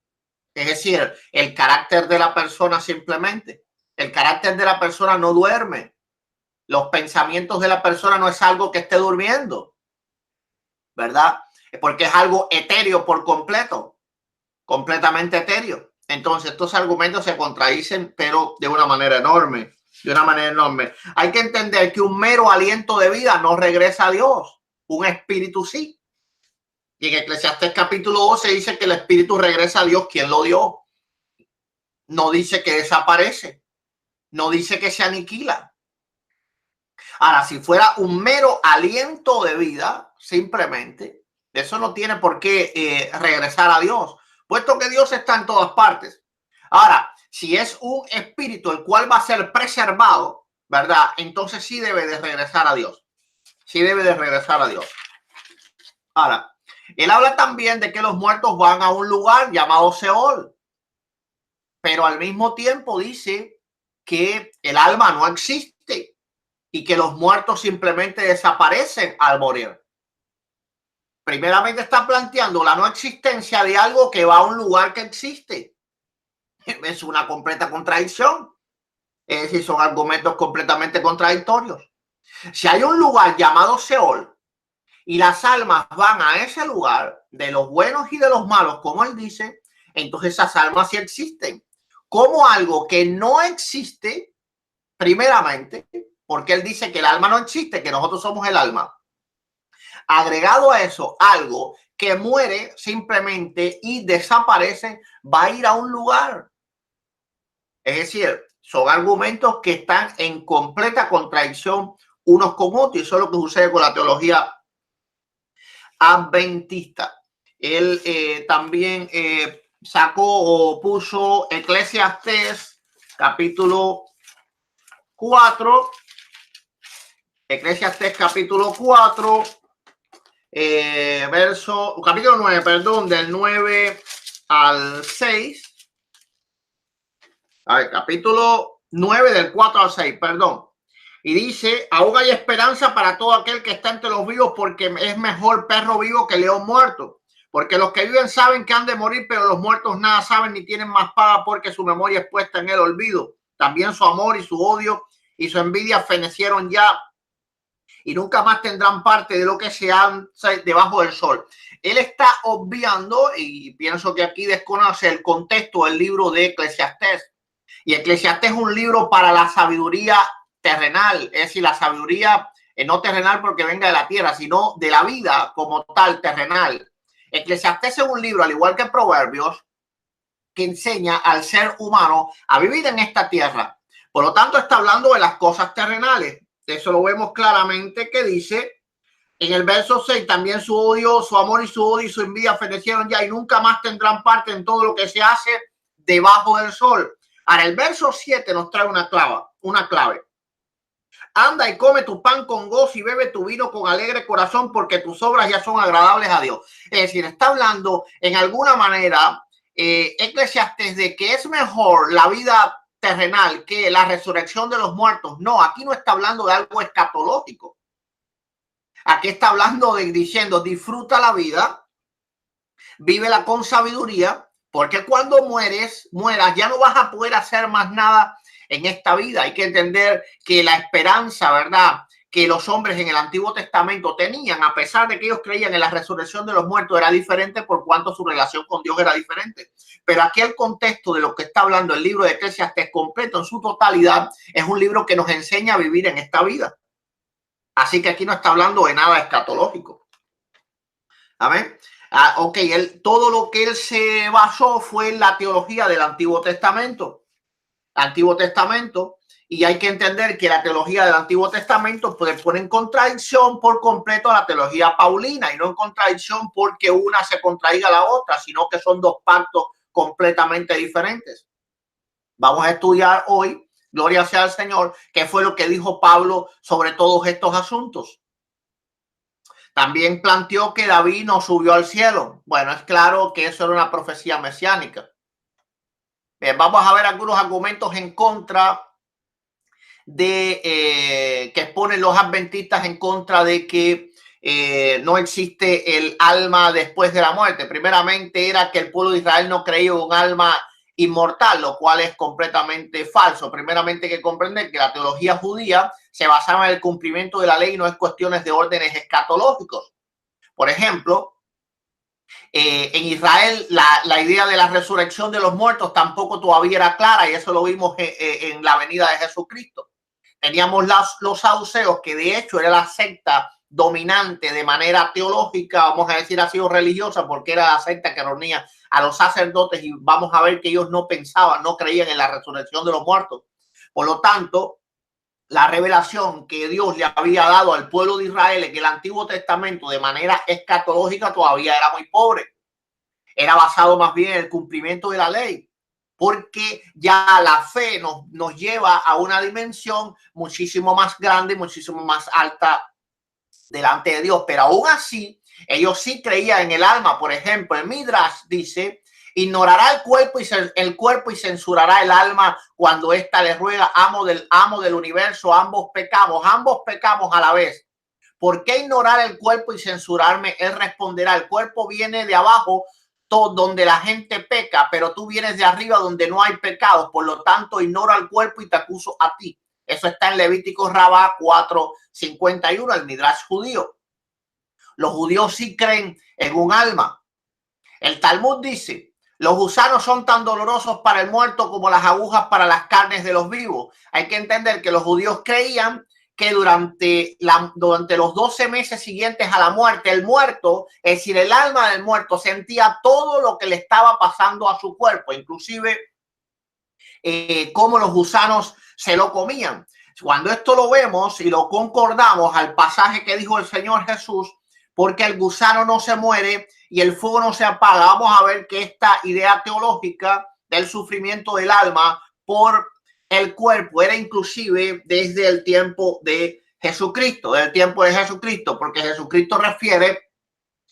es decir, el carácter de la persona simplemente. El carácter de la persona no duerme. Los pensamientos de la persona no es algo que esté durmiendo, ¿verdad? Porque es algo etéreo por completo, completamente etéreo. Entonces, estos argumentos se contradicen, pero de una manera enorme, de una manera enorme. Hay que entender que un mero aliento de vida no regresa a Dios, un espíritu sí. Y en Eclesiastés capítulo 12 dice que el espíritu regresa a Dios, ¿quién lo dio? No dice que desaparece, no dice que se aniquila. Ahora, si fuera un mero aliento de vida, simplemente, eso no tiene por qué regresar a Dios, puesto que Dios está en todas partes. Ahora, si es un espíritu el cual va a ser preservado, ¿verdad? Entonces sí debe de regresar a Dios. Sí debe de regresar a Dios. Ahora, él habla también de que los muertos van a un lugar llamado Seol, pero al mismo tiempo dice que el alma no existe y que los muertos simplemente desaparecen al morir. Primeramente está planteando la no existencia de algo que va a un lugar que existe. Es una completa contradicción. Es decir, son argumentos completamente contradictorios. Si hay un lugar llamado Seol y las almas van a ese lugar, de los buenos y de los malos, como él dice, entonces esas almas sí existen. Como algo que no existe, primeramente, porque él dice que el alma no existe, que nosotros somos el alma. Agregado a eso, algo que muere simplemente y desaparece, va a ir a un lugar. Es decir, son argumentos que están en completa contradicción unos con otros, y eso es lo que sucede con la teología adventista. Él también sacó o puso Eclesiastés capítulo 4, Eclesiastés capítulo 4, capítulo 9, perdón, del 9 al 6. A ver, capítulo 9 del 4 al 6, perdón. Y dice, aún hay esperanza para todo aquel que está entre los vivos, porque es mejor perro vivo que león muerto. Porque los que viven saben que han de morir, pero los muertos nada saben ni tienen más paga, porque su memoria es puesta en el olvido. También su amor y su odio y su envidia fenecieron ya, y nunca más tendrán parte de lo que se han debajo del sol. Él está obviando, y pienso que aquí desconoce el contexto del libro de Eclesiastés. Y Eclesiastés es un libro para la sabiduría terrenal, es decir, la sabiduría no terrenal porque venga de la tierra, sino de la vida como tal terrenal. Eclesiastés es un libro, al igual que Proverbios, que enseña al ser humano a vivir en esta tierra. Por lo tanto, está hablando de las cosas terrenales. Eso lo vemos claramente que dice en el verso 6, también su odio, su amor y su odio y su envidia fenecieron ya, y nunca más tendrán parte en todo lo que se hace debajo del sol. Ahora, el verso 7 nos trae una clave. Anda y come tu pan con gozo y bebe tu vino con alegre corazón, porque tus obras ya son agradables a Dios. Es decir, está hablando en alguna manera Eclesiastés de que es mejor la vida terrenal que la resurrección de los muertos. No, aquí no está hablando de algo escatológico. Aquí está hablando diciendo, disfruta la vida, vívela con sabiduría, porque cuando mueras, ya no vas a poder hacer más nada en esta vida. Hay que entender que la esperanza, ¿verdad?, que los hombres en el Antiguo Testamento tenían, a pesar de que ellos creían en la resurrección de los muertos, era diferente por cuanto su relación con Dios era diferente. Pero aquí el contexto de lo que está hablando el libro de Eclesiastés completo en su totalidad es un libro que nos enseña a vivir en esta vida. Así que aquí no está hablando de nada escatológico. Amén. Ok, todo lo que él se basó fue en la teología del Antiguo Testamento. Y hay que entender que la teología del Antiguo Testamento puede poner en contradicción por completo a la teología paulina, y no en contradicción porque una se contradiga a la otra, sino que son dos pactos completamente diferentes. Vamos a estudiar hoy, gloria sea al Señor, qué fue lo que dijo Pablo sobre todos estos asuntos. También planteó que David no subió al cielo. Bueno, es claro que eso era una profecía mesiánica. Vamos a ver algunos argumentos en contra de que exponen los adventistas en contra de que no existe el alma después de la muerte. Primeramente era que el pueblo de Israel no creía en un alma inmortal, lo cual es completamente falso. Primeramente hay que comprender que la teología judía se basaba en el cumplimiento de la ley y no es cuestiones de órdenes escatológicos. Por ejemplo, en Israel la idea de la resurrección de los muertos tampoco todavía era clara, y eso lo vimos en la venida de Jesucristo. Teníamos los saduceos, que de hecho era la secta dominante de manera teológica, vamos a decir así, o religiosa, porque era la secta que reunía a los sacerdotes, y vamos a ver que ellos no pensaban, no creían en la resurrección de los muertos. Por lo tanto, la revelación que Dios le había dado al pueblo de Israel en el Antiguo Testamento de manera escatológica todavía era muy pobre. Era basado más bien en el cumplimiento de la ley, porque ya la fe nos lleva a una dimensión muchísimo más grande, muchísimo más alta delante de Dios. Pero aún así, ellos sí creían en el alma. Por ejemplo, el Midrash dice: ignorará el cuerpo y censurará el alma cuando ésta le ruega, amo del universo, ambos pecamos a la vez. ¿Por qué ignorar el cuerpo y censurarme? Él responderá: el cuerpo viene de abajo, donde la gente peca, pero tú vienes de arriba, donde no hay pecados. Por lo tanto, ignora el cuerpo y te acuso a ti. Eso está en Levítico Rabá 4:51, el Midrash judío. Los judíos sí creen en un alma. El Talmud dice: los gusanos son tan dolorosos para el muerto como las agujas para las carnes de los vivos. Hay que entender que los judíos creían que durante los 12 meses siguientes a la muerte, el muerto, es decir, el alma del muerto, sentía todo lo que le estaba pasando a su cuerpo, inclusive cómo los gusanos se lo comían. Cuando esto lo vemos y lo concordamos al pasaje que dijo el Señor Jesús, porque el gusano no se muere y el fuego no se apaga, vamos a ver que esta idea teológica del sufrimiento del alma por el cuerpo era inclusive desde el tiempo de Jesucristo, porque Jesucristo refiere: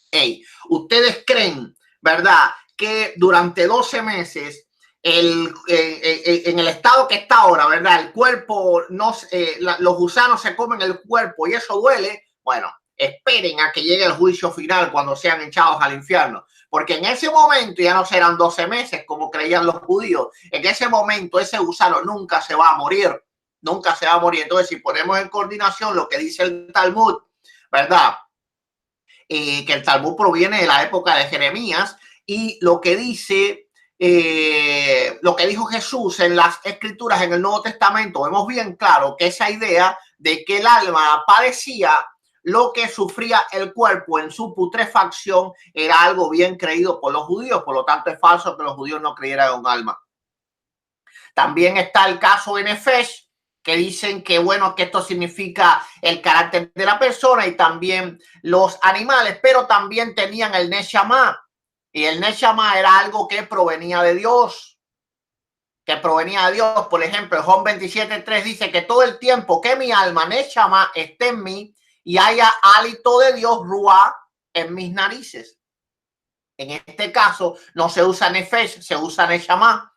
hey, ustedes creen, ¿verdad?, que durante 12 meses en el estado que está ahora, ¿verdad?, el cuerpo, los gusanos se comen el cuerpo y eso duele. Bueno, esperen a que llegue el juicio final cuando sean echados al infierno, porque en ese momento ya no serán 12 meses como creían los judíos. En ese momento ese gusano nunca se va a morir, Entonces, si ponemos en coordinación lo que dice el Talmud, ¿verdad?, que el Talmud proviene de la época de Jeremías, y lo que dice, lo que dijo Jesús en las Escrituras en el Nuevo Testamento, vemos bien claro que esa idea de que el alma padecía lo que sufría el cuerpo en su putrefacción era algo bien creído por los judíos. Por lo tanto, es falso que los judíos no creyeran en un alma. También está el caso de Nefesh, que dicen que, bueno, que esto significa el carácter de la persona y también los animales, pero también tenían el Neshama, y el Neshama era algo que provenía de Dios. Por ejemplo, Job 27:3 dice que todo el tiempo que mi alma Neshama esté en mí y haya hálito de Dios, Ruá, en mis narices. En este caso no se usa Nefesh, se usa Neshama.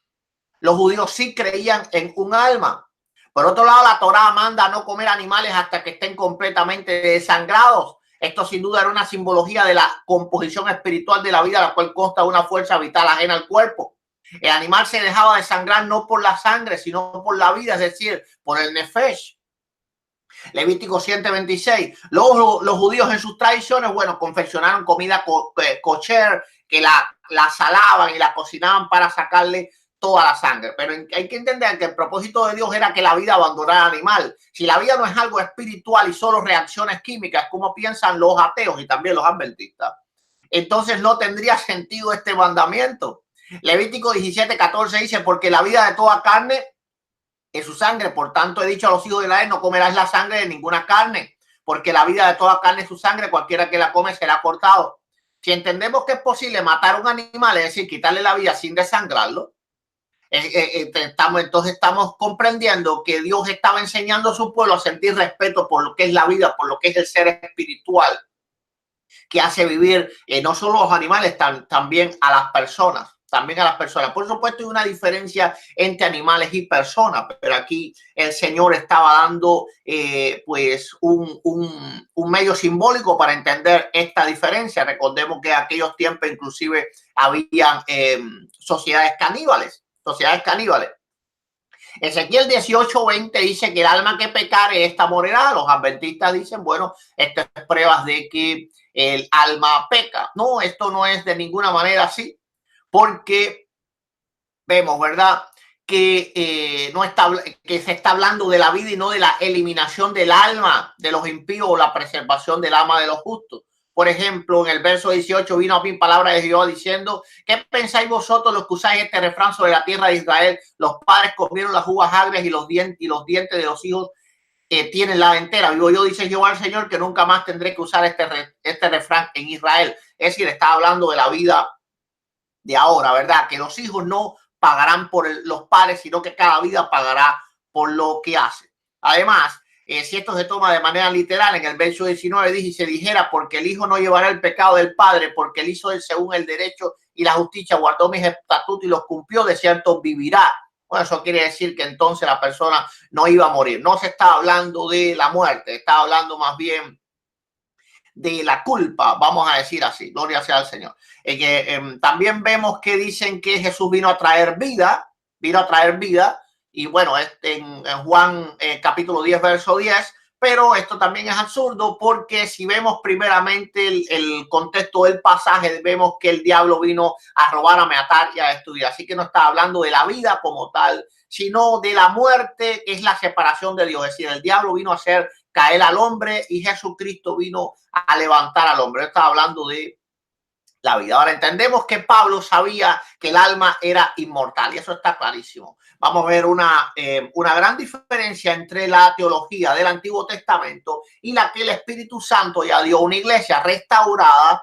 Los judíos sí creían en un alma. Por otro lado, la Torá manda a no comer animales hasta que estén completamente desangrados. Esto sin duda era una simbología de la composición espiritual de la vida, la cual consta de una fuerza vital ajena al cuerpo. El animal se dejaba desangrar no por la sangre, sino por la vida, es decir, por el nefesh. Levítico 7:26. Luego los judíos en sus tradiciones, bueno, confeccionaron comida kosher, que la salaban y la cocinaban para sacarle toda la sangre. Pero hay que entender que el propósito de Dios era que la vida abandonara al animal. Si la vida no es algo espiritual y solo reacciones químicas, como piensan los ateos y también los adventistas, entonces no tendría sentido este mandamiento. Levítico 17:14 dice: porque la vida de toda carne es su sangre, por tanto he dicho a los hijos de Israel: no comerás la sangre de ninguna carne, porque la vida de toda carne es su sangre, cualquiera que la come será cortado. Si entendemos que es posible matar a un animal, es decir, quitarle la vida sin desangrarlo, entonces estamos comprendiendo que Dios estaba enseñando a su pueblo a sentir respeto por lo que es la vida, por lo que es el ser espiritual. que hace vivir no solo a los animales, también a las personas. También a las personas. Por supuesto, hay una diferencia entre animales y personas, pero aquí el Señor estaba dando pues un medio simbólico para entender esta diferencia. Recordemos que en aquellos tiempos inclusive habían sociedades caníbales. Ezequiel 18:20 dice que el alma que pecare, esta morirá. Los adventistas dicen, bueno, esto es pruebas de que el alma peca. No, esto no es de ninguna manera así, porque vemos, ¿verdad?, que que se está hablando de la vida y no de la eliminación del alma de los impíos o la preservación del alma de los justos. Por ejemplo, en el verso 18 vino a mí palabra de Jehová diciendo: ¿qué pensáis vosotros los que usáis este refrán sobre la tierra de Israel? Los padres comieron las uvas agrias y los dientes de los hijos tienen la entera. Vivo yo, dice Jehová el Señor, que nunca más tendré que usar este refrán en Israel. Es decir, está hablando de la vida de ahora, ¿verdad? Que los hijos no pagarán por los padres, sino que cada vida pagará por lo que hace. Además, si esto se toma de manera literal, en el verso 19 dice: se dijera, porque el hijo no llevará el pecado del padre, porque él hizo él según el derecho y la justicia, guardó mis estatutos y los cumplió, de cierto vivirá. Bueno, eso quiere decir que entonces la persona no iba a morir. No se está hablando de la muerte, está hablando más bien de la culpa, vamos a decir así. Gloria sea al Señor. También vemos que dicen que Jesús vino a traer vida, y bueno, en Juan capítulo 10, verso 10, pero esto también es absurdo, porque si vemos primeramente el contexto del pasaje, vemos que el diablo vino a robar, a matar y a destruir. Así que no está hablando de la vida como tal, sino de la muerte, que es la separación de Dios. Es decir, el diablo vino a hacer caer al hombre y Jesucristo vino a levantar al hombre. Está hablando de la vida. Ahora entendemos que Pablo sabía que el alma era inmortal y eso está clarísimo. Vamos a ver una gran diferencia entre la teología del Antiguo Testamento y la que el Espíritu Santo ya dio a una iglesia restaurada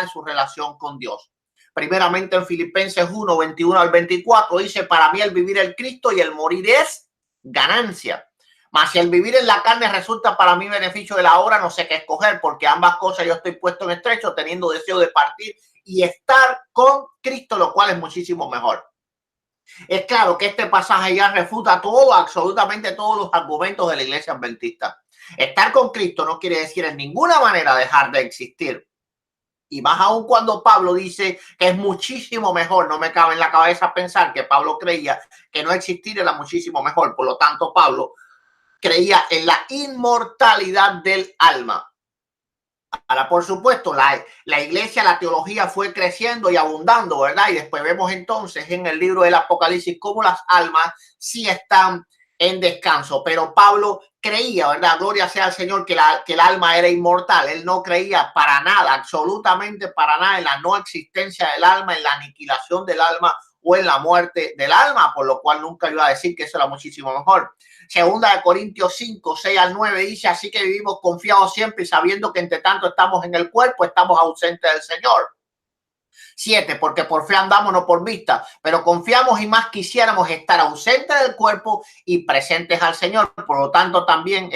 en su relación con Dios. Primeramente en Filipenses 1, 21 al 24 dice: para mí el vivir es Cristo y el morir es ganancia. Mas si el vivir en la carne resulta para mí beneficio de la obra, no sé qué escoger, porque ambas cosas yo estoy puesto en estrecho, teniendo deseo de partir y estar con Cristo, lo cual es muchísimo mejor. Es claro que este pasaje ya refuta todo, absolutamente todos los argumentos de la iglesia adventista. Estar con Cristo no quiere decir en ninguna manera dejar de existir. Y más aún cuando Pablo dice que es muchísimo mejor. No me cabe en la cabeza pensar que Pablo creía que no existir era muchísimo mejor. Por lo tanto, Pablo creía en la inmortalidad del alma. Ahora, por supuesto, la iglesia, la teología fue creciendo y abundando, ¿verdad? Y después vemos entonces en el libro del Apocalipsis cómo las almas sí están en descanso. Pero Pablo creía, ¿verdad? Gloria sea al Señor, que el alma era inmortal. Él no creía para nada, absolutamente para nada, en la no existencia del alma, en la aniquilación del alma o en la muerte del alma, por lo cual nunca iba a decir que eso era muchísimo mejor. Segunda de Corintios 5, 6 al 9 dice: así que vivimos confiados siempre y sabiendo que entre tanto estamos en el cuerpo, estamos ausentes del Señor. 7, porque por fe andamos, no por vista, pero confiamos y más quisiéramos estar ausentes del cuerpo y presentes al Señor. Por lo tanto, también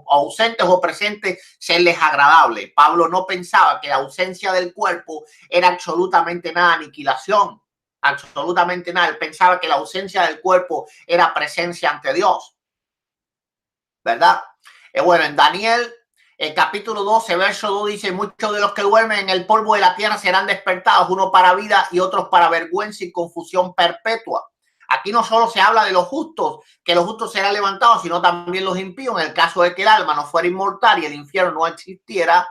ausentes o presentes, serles agradable. Pablo no pensaba que la ausencia del cuerpo era absolutamente nada, aniquilación, absolutamente nada. Él pensaba que la ausencia del cuerpo era presencia ante Dios, ¿verdad? Bueno, en Daniel, el capítulo 12, verso 2 dice: muchos de los que duermen en el polvo de la tierra serán despertados, unos para vida y otros para vergüenza y confusión perpetua. Aquí no solo se habla de los justos, que los justos serán levantados, sino también los impíos. En el caso de que el alma no fuera inmortal y el infierno no existiera,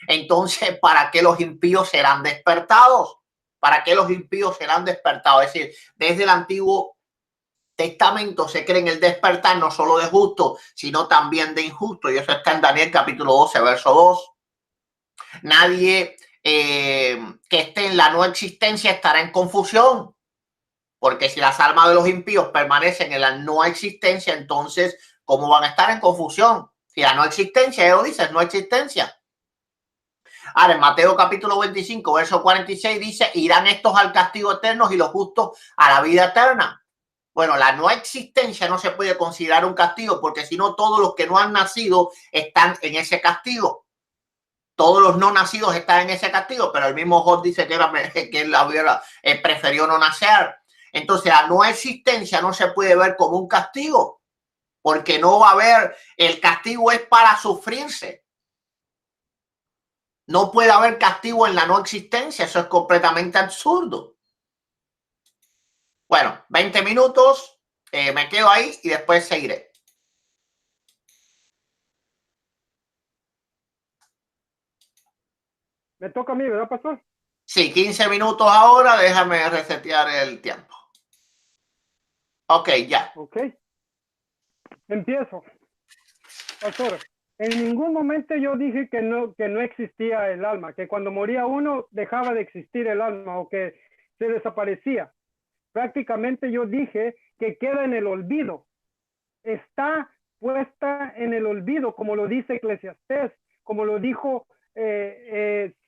entonces, ¿para qué los impíos serán despertados? ¿Para qué los impíos serán despertados? Es decir, desde el Antiguo Testamento se cree en el despertar no solo de justo, sino también de injusto. Y eso está en Daniel capítulo 12, verso 2. Nadie que esté en la no existencia estará en confusión, porque si las almas de los impíos permanecen en la no existencia, entonces, ¿cómo van a estar en confusión? Si la no existencia, ya lo dice, no existencia. Ahora, en Mateo capítulo 25, verso 46 dice: irán estos al castigo eterno y los justos a la vida eterna. Bueno, la no existencia no se puede considerar un castigo, porque si no, todos los que no han nacido están en ese castigo. todos los no nacidos están en ese castigo, pero el mismo Job dice que, que él prefirió no nacer. Entonces, la no existencia no se puede ver como un castigo, porque no va a haber, el castigo es para sufrirse. No puede haber castigo en la no existencia, eso es completamente absurdo. Bueno, 20 minutos, me quedo ahí y después seguiré. Me toca a mí, ¿verdad, pastor? Sí, 15 minutos ahora, déjame resetear el tiempo. Ok, ya. Ok. Empiezo. Pastor, en ningún momento yo dije que no existía el alma, que cuando moría uno dejaba de existir el alma o que se desaparecía. Prácticamente yo dije que queda en el olvido. Está puesta en el olvido, como lo dice Eclesiastés, como lo dijo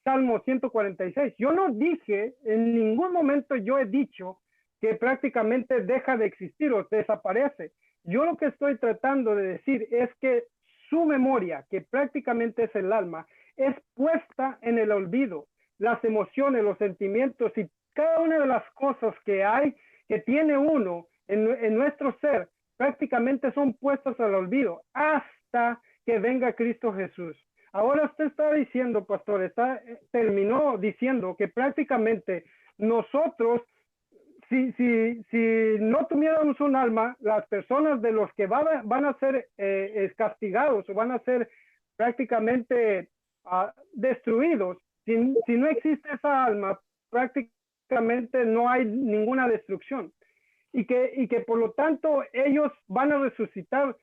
Salmo 146. Yo no dije, en ningún momento yo he dicho que prácticamente deja de existir o desaparece. Yo lo que estoy tratando de decir es que su memoria, que prácticamente es el alma, es puesta en el olvido. Las emociones, los sentimientos y cada una de las cosas que hay, que tiene uno en nuestro ser, prácticamente son puestas al olvido hasta que venga Cristo Jesús. Ahora usted está diciendo, pastor, terminó diciendo que prácticamente nosotros, si no tuviéramos un alma, las personas de los que van a ser castigados o van a ser prácticamente destruidos, si no existe esa alma, prácticamente no hay ninguna destrucción. Y que por lo tanto ellos van a resucitar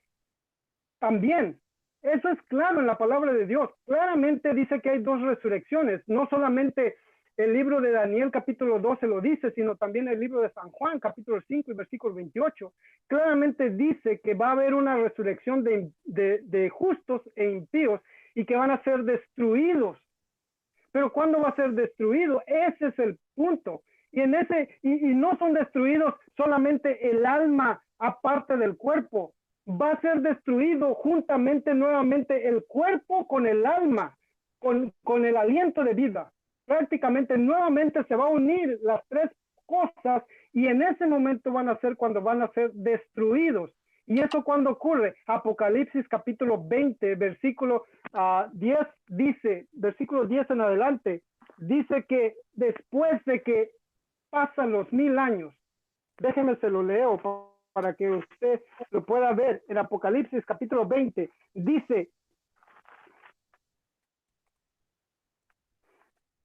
también. Eso es claro en la palabra de Dios. Claramente dice que hay dos resurrecciones. No solamente el libro de Daniel capítulo 12 lo dice, sino también el libro de San Juan capítulo 5 y versículo 28. Claramente dice que va a haber una resurrección de justos e impíos y que van a ser destruidos. Pero ¿cuándo va a ser destruido? Ese es el punto. Y no son destruidos solamente el alma aparte del cuerpo. Va a ser destruido juntamente nuevamente el cuerpo con el alma, con el aliento de vida. Prácticamente nuevamente se va a unir las tres cosas y en ese momento van a ser cuando van a ser destruidos. ¿Y eso cuando ocurre? Apocalipsis capítulo 20, versículo 10 dice, versículo 10 en adelante, dice que después de que pasan los 1000 años, déjeme se lo leo para que usted lo pueda ver, en Apocalipsis capítulo 20, dice,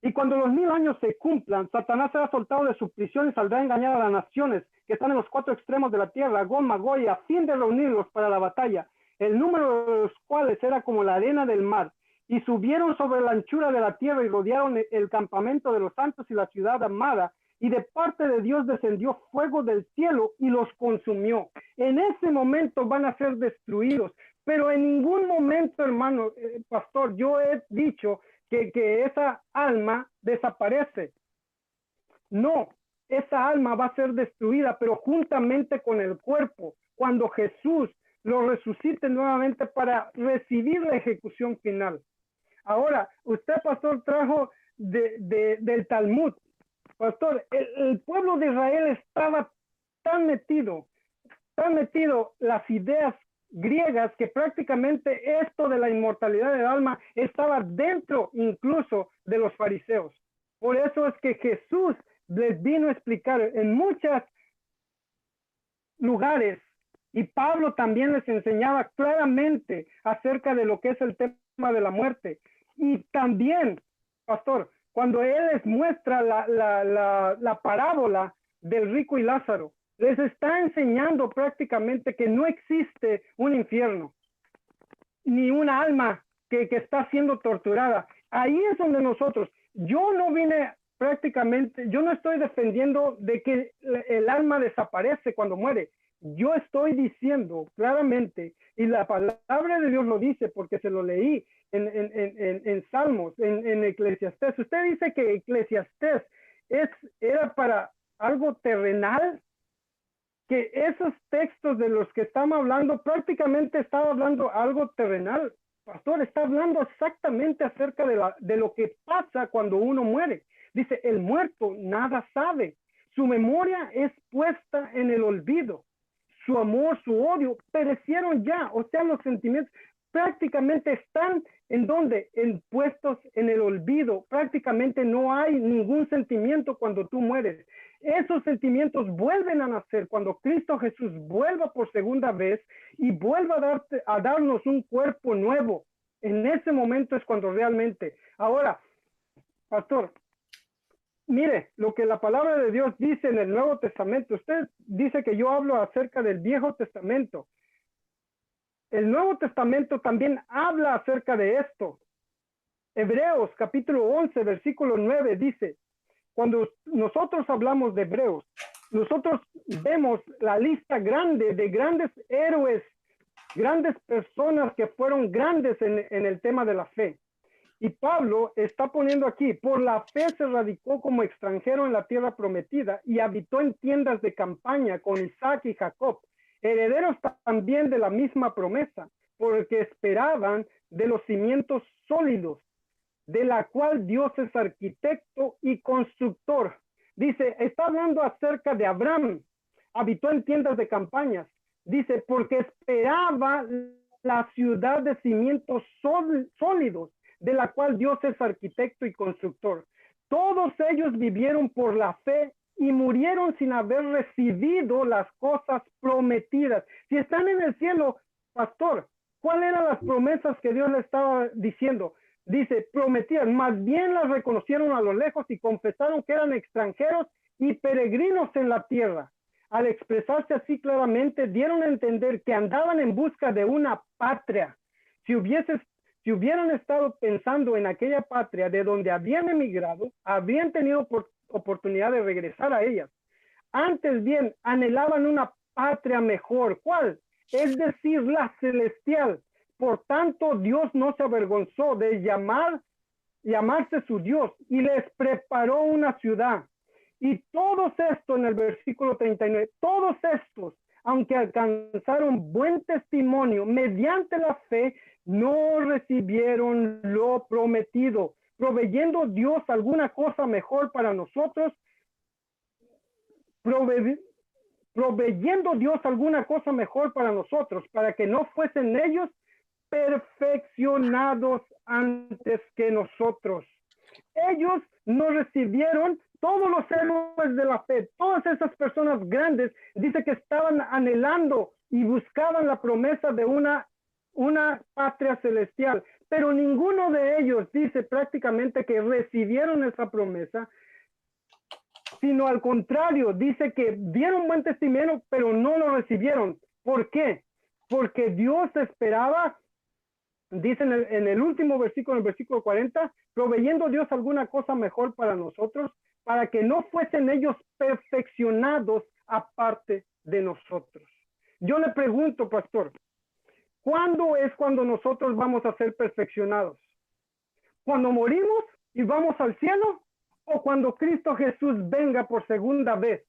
y cuando los 1000 años se cumplan, Satanás será soltado de su prisión y saldrá a engañar a las naciones que están en los cuatro extremos de la tierra, Gog, Magog, a fin de reunirlos para la batalla, el número de los cuales era como la arena del mar. Y subieron sobre la anchura de la tierra y rodearon el campamento de los santos y la ciudad amada. Y de parte de Dios descendió fuego del cielo y los consumió. En ese momento van a ser destruidos. Pero en ningún momento, hermano, pastor, yo he dicho que esa alma desaparece. No, esa alma va a ser destruida, pero juntamente con el cuerpo, cuando Jesús lo resucite nuevamente para recibir la ejecución final. Ahora, usted, pastor, trajo del Talmud. Pastor, el pueblo de Israel estaba tan metido las ideas griegas que prácticamente esto de la inmortalidad del alma estaba dentro incluso de los fariseos. Por eso es que Jesús les vino a explicar en muchos lugares y Pablo también les enseñaba claramente acerca de lo que es el tema de la muerte. Y también, pastor, cuando él les muestra la parábola del rico y Lázaro, les está enseñando prácticamente que no existe un infierno, ni una alma que está siendo torturada. Ahí es donde nosotros, yo no vine prácticamente, yo no estoy defendiendo de que el alma desaparece cuando muere. Yo estoy diciendo claramente, y la palabra de Dios lo dice porque se lo leí en Salmos, en Eclesiastés. Usted dice que Eclesiastés era para algo terrenal, que esos textos de los que estamos hablando prácticamente estaba hablando algo terrenal. pastor, está hablando exactamente acerca de lo que pasa cuando uno muere. Dice, el muerto nada sabe. Su memoria es puesta en el olvido. Su amor, su odio, perecieron ya. O sea, los sentimientos prácticamente están en donde, puestos en el olvido. Prácticamente no hay ningún sentimiento cuando tú mueres. Esos sentimientos vuelven a nacer cuando Cristo Jesús vuelva por segunda vez y vuelva a darnos un cuerpo nuevo. En ese momento es cuando realmente. Ahora, pastor, mire lo que la palabra de Dios dice en el Nuevo Testamento. Usted dice que yo hablo acerca del Viejo Testamento. El Nuevo Testamento también habla acerca de esto. Hebreos capítulo 11, versículo 9 dice, cuando nosotros hablamos de Hebreos, nosotros vemos la lista grande de grandes héroes, grandes personas que fueron grandes en el tema de la fe. Y Pablo está poniendo aquí, por la fe se radicó como extranjero en la tierra prometida y habitó en tiendas de campaña con Isaac y Jacob, herederos también de la misma promesa, porque esperaban de los cimientos sólidos, de la cual Dios es arquitecto y constructor. Dice, está hablando acerca de Abraham, habitó en tiendas de campañas. Dice, porque esperaba la ciudad de cimientos sólidos, de la cual Dios es arquitecto y constructor. Todos ellos vivieron por la fe y murieron sin haber recibido las cosas prometidas. Si están en el cielo, pastor, ¿cuáles eran las promesas que Dios le estaba diciendo? Dice, prometidas, más bien las reconocieron a lo lejos y confesaron que eran extranjeros y peregrinos en la tierra. Al expresarse así claramente, dieron a entender que andaban en busca de una patria. Si hubieran estado pensando en aquella patria de donde habían emigrado, habrían tenido oportunidad de regresar a ellas. Antes bien, anhelaban una patria mejor. ¿Cuál? Es decir, la celestial. Por tanto, Dios no se avergonzó de llamarse su Dios y les preparó una ciudad. Y todos estos, en el versículo 39, todos estos, aunque alcanzaron buen testimonio mediante la fe, no recibieron lo prometido, proveyendo Dios alguna cosa mejor para nosotros, proveyendo Dios alguna cosa mejor para nosotros, para que no fuesen ellos perfeccionados antes que nosotros. Ellos no recibieron, todos los héroes de la fe, todas esas personas grandes, dice que estaban anhelando y buscaban la promesa de una patria celestial, pero ninguno de ellos dice prácticamente que recibieron esa promesa, sino al contrario, dice que dieron buen testimonio, pero no lo recibieron. ¿Por qué? Porque Dios esperaba, dice en el último versículo, en el versículo 40, proveyendo Dios alguna cosa mejor para nosotros, para que no fuesen ellos perfeccionados aparte de nosotros. Yo le pregunto, pastor, ¿cuándo es cuando nosotros vamos a ser perfeccionados? ¿Cuando morimos y vamos al cielo? ¿O cuando Cristo Jesús venga por segunda vez?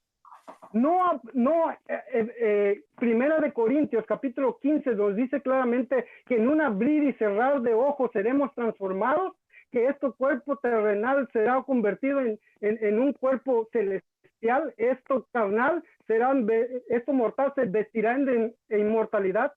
Primera de Corintios capítulo 15 nos dice claramente que en un abrir y cerrar de ojos seremos transformados, que este cuerpo terrenal será convertido en un cuerpo celestial, esto carnal esto mortal se vestirá en inmortalidad.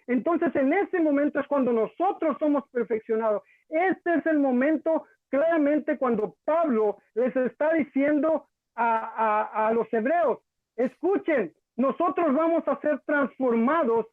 Entonces en ese momento es cuando nosotros somos perfeccionados. Este es el momento claramente cuando Pablo les está diciendo a los hebreos, escuchen, nosotros vamos a ser transformados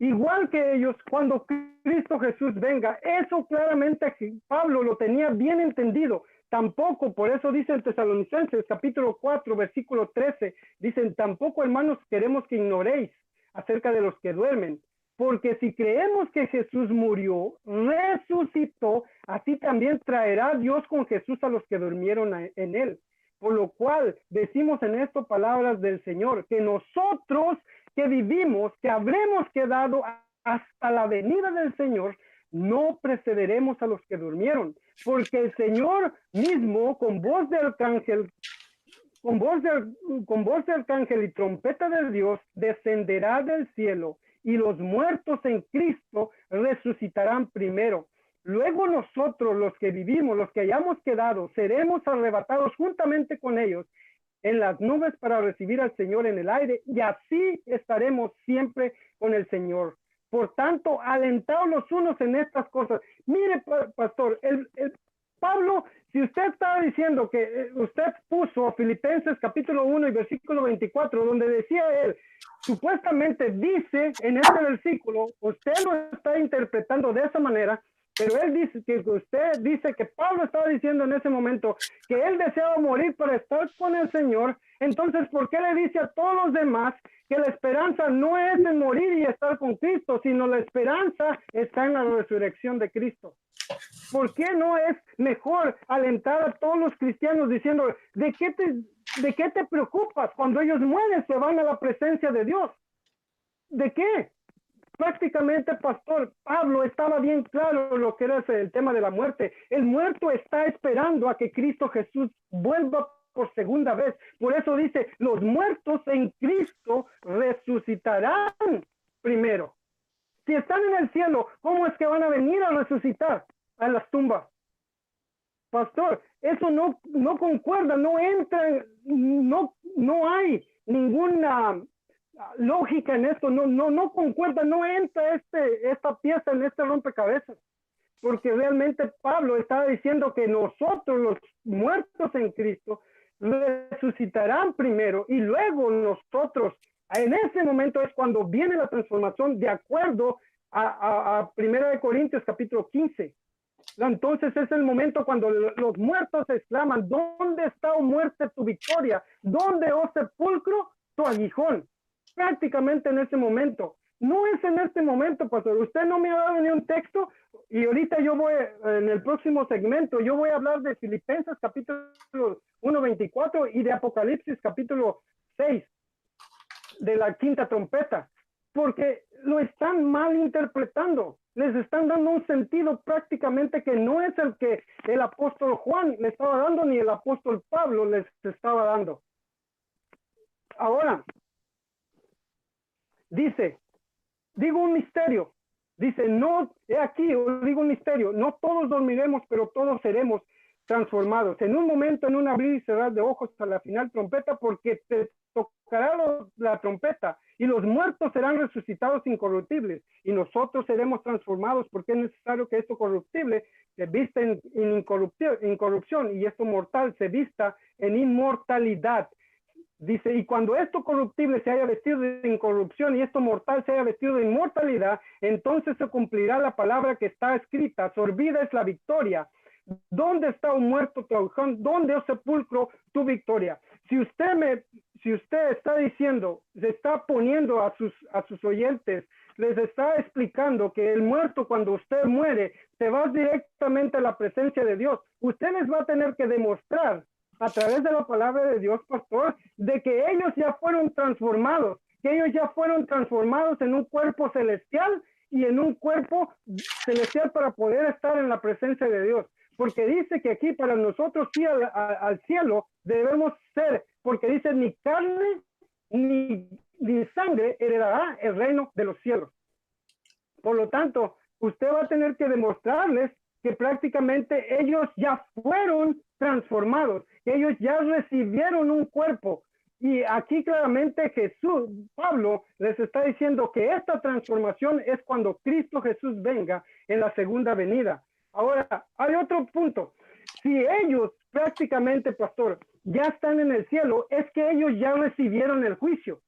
igual que ellos cuando Cristo Jesús venga. Eso claramente Pablo lo tenía bien entendido. Tampoco, por eso dice en Tesalonicenses capítulo 4 versículo 13, dicen, tampoco hermanos queremos que ignoréis acerca de los que duermen, porque si creemos que Jesús murió, resucitó, así también traerá Dios con Jesús a los que durmieron en él. Por lo cual decimos en esto palabras del Señor, que nosotros que vivimos, que habremos quedado hasta la venida del Señor, no precederemos a los que durmieron, porque el Señor mismo con voz de arcángel, con voz de arcángel y trompeta de Dios descenderá del cielo, y los muertos en Cristo resucitarán primero. Luego nosotros, los que vivimos, los que hayamos quedado, seremos arrebatados juntamente con ellos en las nubes para recibir al Señor en el aire, y así estaremos siempre con el Señor. Por tanto, alentaos los unos en estas cosas. Mire, pastor, Pablo, si usted estaba diciendo que usted puso Filipenses capítulo 1 y versículo 24, donde decía él, supuestamente dice en este versículo, usted lo está interpretando de esa manera, pero él dice que usted dice que Pablo estaba diciendo en ese momento que él deseaba morir para estar con el Señor. Entonces, ¿por qué le dice a todos los demás que la esperanza no es en morir y estar con Cristo, sino la esperanza está en la resurrección de Cristo? ¿Por qué no es mejor alentar a todos los cristianos diciendo, ¿de qué te preocupas? Cuando ellos mueren se van a la presencia de Dios. ¿De qué? Prácticamente, pastor, Pablo estaba bien claro lo que era el tema de la muerte. El muerto está esperando a que Cristo Jesús vuelva por segunda vez. Por eso dice, los muertos en Cristo resucitarán primero. Si están en el cielo, ¿cómo es que van a venir a resucitar a las tumbas? Pastor, eso no concuerda, no entra, no hay ninguna lógica en esto, no concuerda, no entra esta pieza en este rompecabezas, porque realmente Pablo estaba diciendo que nosotros, los muertos en Cristo, resucitarán primero y luego nosotros, en ese momento es cuando viene la transformación de acuerdo a 1 Corintios capítulo 15. Entonces es el momento cuando los muertos exclaman, ¿dónde está, oh muerte, tu victoria? ¿Dónde, oh sepulcro, tu aguijón? Prácticamente en ese momento. No es en este momento, pastor. Usted no me ha dado ni un texto y ahorita yo voy, en el próximo segmento, yo voy a hablar de Filipenses capítulo 1:24 y de Apocalipsis capítulo 6, de la quinta trompeta, porque lo están mal interpretando. Les están dando un sentido prácticamente que no es el que el apóstol Juan le estaba dando ni el apóstol Pablo les estaba dando. Ahora, dice, digo un misterio. Dice, no, he aquí, os digo un misterio, no todos dormiremos, pero todos seremos transformados. En un momento, en un abrir y cerrar de ojos a la final trompeta, porque te tocará la trompeta y los muertos serán resucitados incorruptibles y nosotros seremos transformados, porque es necesario que esto corruptible se vista en incorrupción y esto mortal se vista en inmortalidad. Dice, y cuando esto corruptible se haya vestido de incorrupción y esto mortal se haya vestido de inmortalidad, entonces se cumplirá la palabra que está escrita, sorbida es la victoria. ¿Dónde está un muerto tu aguijón? ¿Dónde, oh sepulcro, tu victoria? Si usted está diciendo, se está poniendo a sus oyentes, les está explicando que el muerto cuando usted muere, se va directamente a la presencia de Dios. Usted les va a tener que demostrar a través de la palabra de Dios, pastor, de que ellos ya fueron transformados, que ellos ya fueron transformados en un cuerpo celestial y en un cuerpo celestial para poder estar en la presencia de Dios. Porque dice que aquí para nosotros ir al cielo debemos ser, porque dice ni carne ni sangre heredará el reino de los cielos. Por lo tanto, usted va a tener que demostrarles que prácticamente ellos ya fueron transformados, que ellos ya recibieron un cuerpo. Y aquí claramente Pablo les está diciendo que esta transformación es cuando Cristo Jesús venga en la segunda venida. Ahora, hay otro punto. Si ellos prácticamente, pastor, ya están en el cielo, es que ellos ya recibieron el juicio,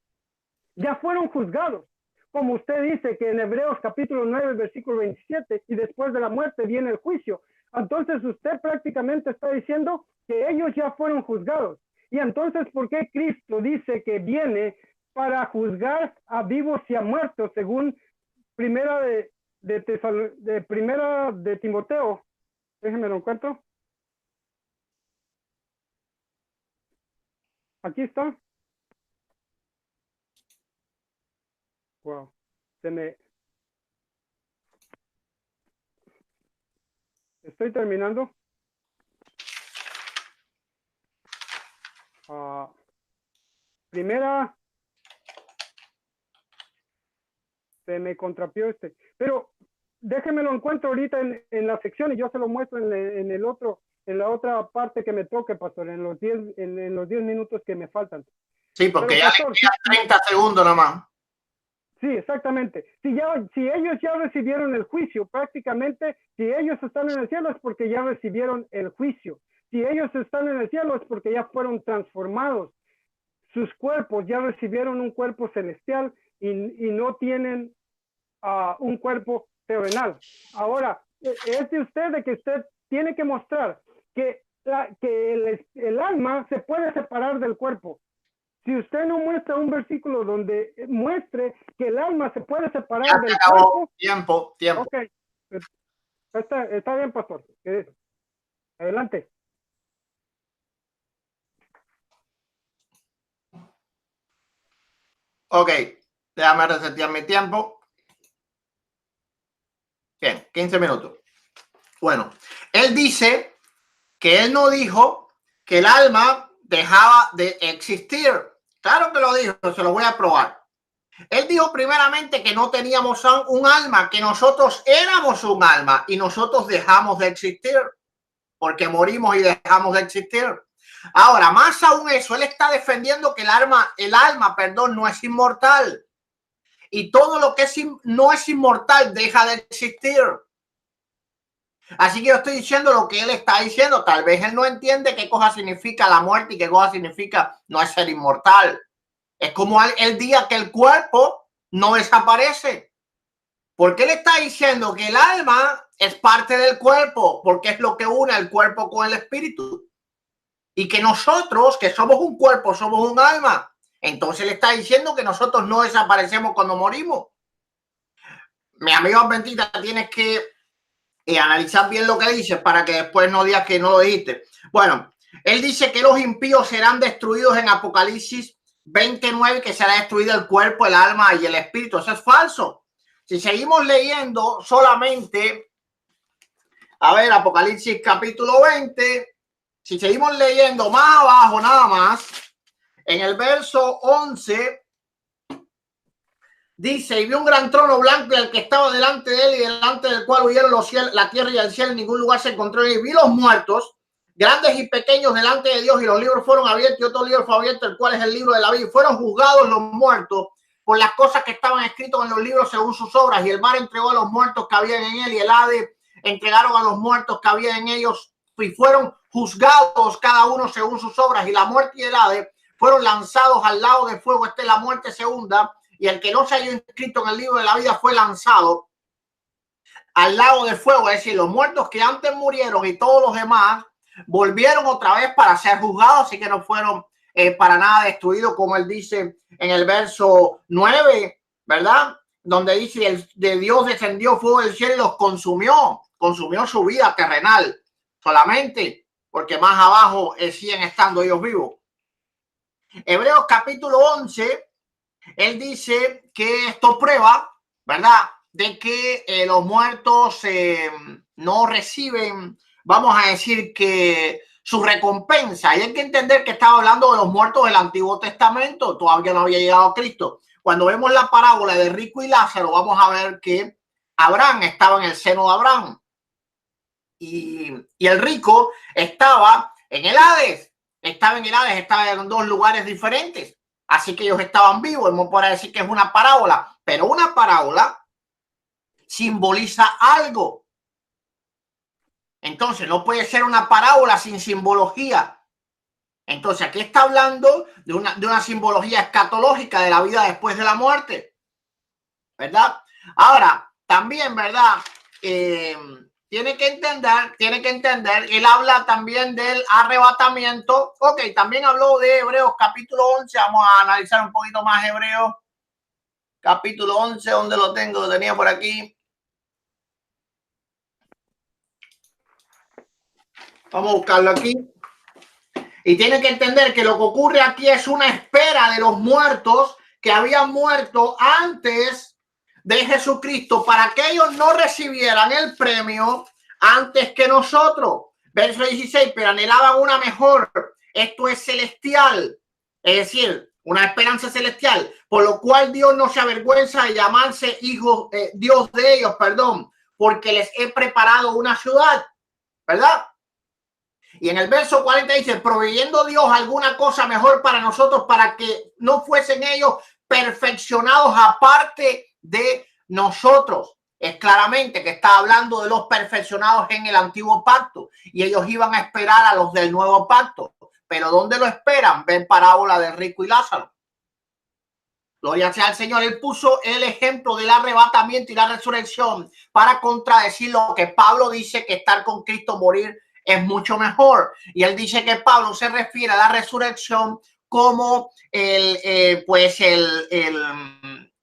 ya fueron juzgados. Como usted dice que en Hebreos capítulo 9, versículo 27, y después de la muerte viene el juicio. Entonces usted prácticamente está diciendo que ellos ya fueron juzgados. Y entonces, ¿por qué Cristo dice que viene para juzgar a vivos y a muertos, según primera de Timoteo? Déjenme lo encuentro. Aquí está. Wow. Estoy terminando. Primera se me contrapió este. Pero déjeme lo encuentro ahorita en la sección y yo se lo muestro en la otra parte que me toque, pastor, en los 10 minutos que me faltan. Sí, porque pero, ya pastor, le quedan 30 segundos nomás. Sí, exactamente. Si ellos ya recibieron el juicio, prácticamente, si ellos están en el cielo es porque ya recibieron el juicio. Si ellos están en el cielo es porque ya fueron transformados. Sus cuerpos ya recibieron un cuerpo celestial y no tienen un cuerpo terrenal. Ahora, es de usted de que usted tiene que mostrar que el alma se puede separar del cuerpo. Si usted no muestra un versículo donde muestre que el alma se puede separar del cuerpo. Tiempo. Ok. Está bien, pastor. Adelante. Ok. Déjame resetear mi tiempo. Bien, 15 minutos. Bueno, él dice que él no dijo que el alma dejaba de existir. Claro que lo dijo, se lo voy a probar. Él dijo primeramente que no teníamos un alma, que nosotros éramos un alma y nosotros dejamos de existir porque morimos y dejamos de existir. Ahora, más aún eso, él está defendiendo que el alma, no es inmortal y todo lo que no es inmortal deja de existir. Así que yo estoy diciendo lo que él está diciendo. Tal vez él no entiende qué cosa significa la muerte y qué cosa significa no es ser inmortal. Es como el día que el cuerpo no desaparece. Porque él está diciendo que el alma es parte del cuerpo, porque es lo que une el cuerpo con el espíritu. Y que nosotros, que somos un cuerpo, somos un alma. Entonces él está diciendo que nosotros no desaparecemos cuando morimos. Mi amigo adventista, tienes que analizar bien lo que dice para que después no digas que no lo dijiste. Bueno, él dice que los impíos serán destruidos en Apocalipsis 29, que será destruido el cuerpo, el alma y el espíritu. Eso es falso. Si seguimos leyendo solamente, a ver, Apocalipsis capítulo 20, si seguimos leyendo más abajo nada más, en el verso 11, dice, y vi un gran trono blanco y el que estaba delante de él y delante del cual huyeron los cielos, la tierra y el cielo, en ningún lugar se encontró. Y vi los muertos, grandes y pequeños, delante de Dios, y los libros fueron abiertos y otro libro fue abierto, el cual es el libro de la vida. Y fueron juzgados los muertos por las cosas que estaban escritas en los libros según sus obras. Y el mar entregó a los muertos que habían en él y el Hades entregaron a los muertos que había en ellos y fueron juzgados cada uno según sus obras. Y la muerte y el Hades fueron lanzados al lago de fuego. Esta es la muerte segunda. Y el que no se haya inscrito en el libro de la vida fue lanzado al lago de fuego. Es decir, los muertos que antes murieron y todos los demás volvieron otra vez para ser juzgados, así que no fueron para nada destruidos, como él dice en el verso 9, ¿verdad? Donde dice, de Dios descendió fuego del cielo y los consumió su vida terrenal solamente, porque más abajo siguen estando ellos vivos. Hebreos capítulo 11, él dice que esto prueba, ¿verdad?, de que los muertos no reciben, vamos a decir, que su recompensa. Y hay que entender que estaba hablando de los muertos del Antiguo Testamento, todavía no había llegado Cristo. Cuando vemos la parábola de rico y Lázaro, vamos a ver que Abraham estaba en el seno de Abraham y el rico estaba en el Hades, estaba en dos lugares diferentes. Así que ellos estaban vivos. Hemos podido decir que es una parábola, pero una parábola simboliza algo. Entonces no puede ser una parábola sin simbología. Entonces aquí está hablando de una simbología escatológica de la vida después de la muerte, ¿verdad? Ahora, también, ¿verdad? Tiene que entender, él habla también del arrebatamiento. Ok, también habló de Hebreos capítulo 11. Vamos a analizar un poquito más Hebreos capítulo 11, ¿dónde lo tengo? Lo tenía por aquí. Vamos a buscarlo aquí. Y tiene que entender que lo que ocurre aquí es una espera de los muertos que habían muerto antes de Jesucristo para que ellos no recibieran el premio antes que nosotros. Verso 16, pero anhelaban una mejor. Esto es celestial, es decir, una esperanza celestial. por lo cual Dios no se avergüenza de llamarse hijo, Dios de ellos, perdón, porque les he preparado una ciudad, ¿verdad? Y en el verso 40 dice, proveyendo Dios alguna cosa mejor para nosotros, para que no fuesen ellos perfeccionados aparte de nosotros. Es claramente que está hablando de los perfeccionados en el antiguo pacto y ellos iban a esperar a los del nuevo pacto. Pero ¿dónde lo esperan? Ven parábola de rico y Lázaro. Gloria sea al Señor. Él puso el ejemplo del arrebatamiento y la resurrección para contradecir lo que Pablo dice, que estar con Cristo, morir, es mucho mejor. Y él dice que Pablo se refiere a la resurrección como el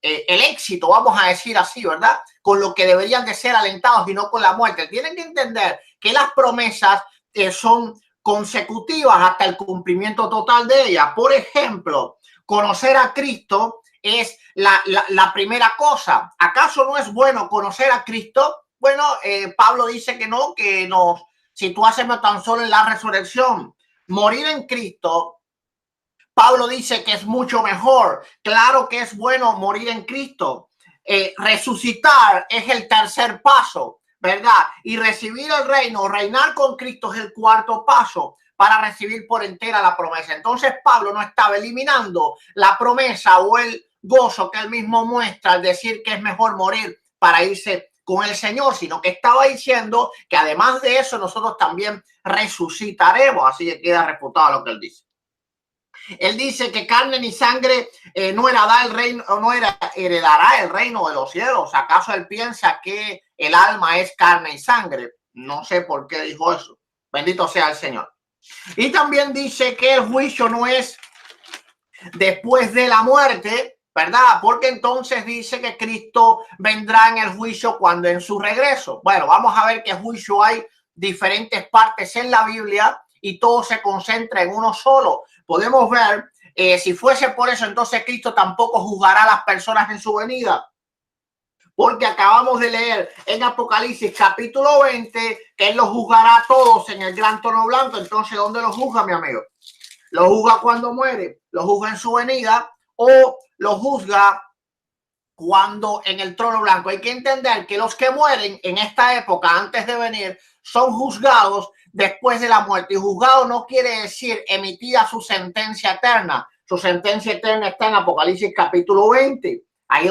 éxito, vamos a decir así, ¿verdad? Con lo que deberían de ser alentados y no con la muerte. Tienen que entender que las promesas son consecutivas hasta el cumplimiento total de ellas. Por ejemplo, conocer a Cristo es la primera cosa. ¿Acaso no es bueno conocer a Cristo? Bueno, Pablo dice que no, que nos situásemos tan solo en la resurrección. Morir en Cristo, Pablo dice que es mucho mejor. Claro que es bueno morir en Cristo. Resucitar es el tercer paso, ¿verdad? Y recibir el reino, reinar con Cristo es el cuarto paso para recibir por entera la promesa. Entonces Pablo no estaba eliminando la promesa o el gozo que él mismo muestra al decir que es mejor morir para irse con el Señor, sino que estaba diciendo que además de eso nosotros también resucitaremos. Así que queda refutado lo que él dice. Él dice que carne ni sangre no heredará el reino, no heredará el reino de los cielos. ¿Acaso él piensa que el alma es carne y sangre? No sé por qué dijo eso. Bendito sea el Señor. Y también dice que el juicio no es después de la muerte, ¿verdad? Porque entonces dice que Cristo vendrá en el juicio cuando en su regreso. Bueno, vamos a ver qué juicio hay diferentes partes en la Biblia y todo se concentra en uno solo. Podemos ver, si fuese por eso, entonces Cristo tampoco juzgará a las personas en su venida. Porque acabamos de leer en Apocalipsis capítulo 20 que él los juzgará a todos en el gran trono blanco. Entonces, ¿dónde los juzga, mi amigo? ¿Lo juzga cuando muere? ¿Lo juzga en su venida? ¿O lo juzga cuando en el trono blanco? Hay que entender que los que mueren en esta época antes de venir son juzgados después de la muerte. Y juzgado no quiere decir emitida su sentencia eterna. Su sentencia eterna está en Apocalipsis capítulo 20. Ahí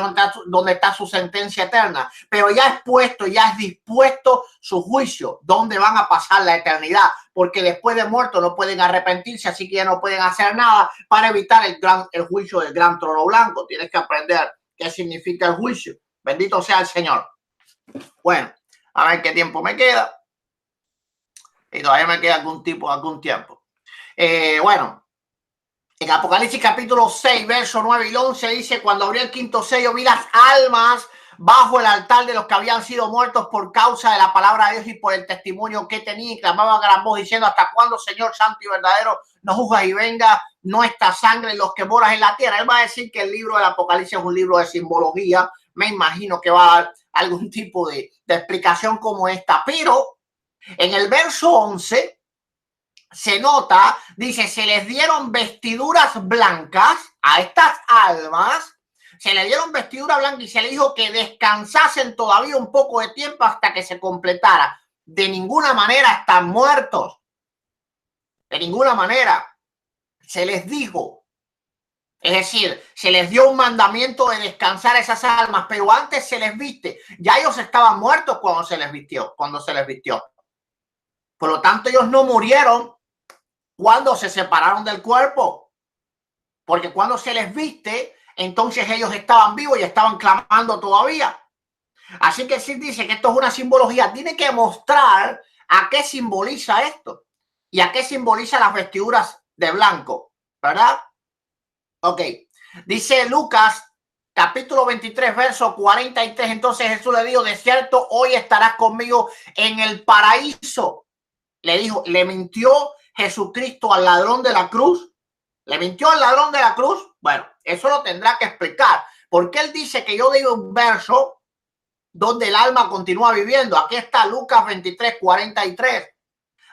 donde está su sentencia eterna. Pero ya es puesto, ya es dispuesto su juicio, donde van a pasar la eternidad. Porque después de muerto no pueden arrepentirse, así que ya no pueden hacer nada para evitar el juicio del gran trono blanco. Tienes que aprender qué significa el juicio. Bendito sea el Señor. Bueno, a ver qué tiempo me queda. Y todavía me queda algún tiempo. Bueno. En Apocalipsis capítulo 6, verso 9 y 11 dice, cuando abrió el quinto sello, vi las almas bajo el altar de los que habían sido muertos por causa de la palabra de Dios y por el testimonio que tenían, y clamaban a gran voz diciendo, ¿hasta cuándo, Señor santo y verdadero, no juzgas y venga nuestra sangre en los que moras en la tierra? Él va a decir que el libro del Apocalipsis es un libro de simbología. Me imagino que va a dar algún tipo de explicación como esta, pero en el verso 11 se nota, dice, se les dieron vestiduras blancas a estas almas, se le dieron vestidura blanca y se le dijo que descansasen todavía un poco de tiempo hasta que se completara. De ninguna manera están muertos. De ninguna manera. Se les dijo. Es decir, se les dio un mandamiento de descansar esas almas, pero antes se les viste. Ya ellos estaban muertos cuando se les vistió. Por lo tanto, ellos no murieron cuando se separaron del cuerpo, porque cuando se les viste, entonces ellos estaban vivos y estaban clamando todavía. Así que sí dice que esto es una simbología. Tiene que mostrar a qué simboliza esto y a qué simboliza las vestiduras de blanco, ¿verdad? Ok. Dice Lucas capítulo 23, verso 43. Entonces Jesús le dijo, de cierto, hoy estarás conmigo en el paraíso. Le dijo, le mintió Jesucristo al ladrón de la cruz. ¿Le mintió al ladrón de la cruz? Bueno, eso lo tendrá que explicar. Porque él dice que yo digo un verso donde el alma continúa viviendo. Aquí está Lucas 23, 43.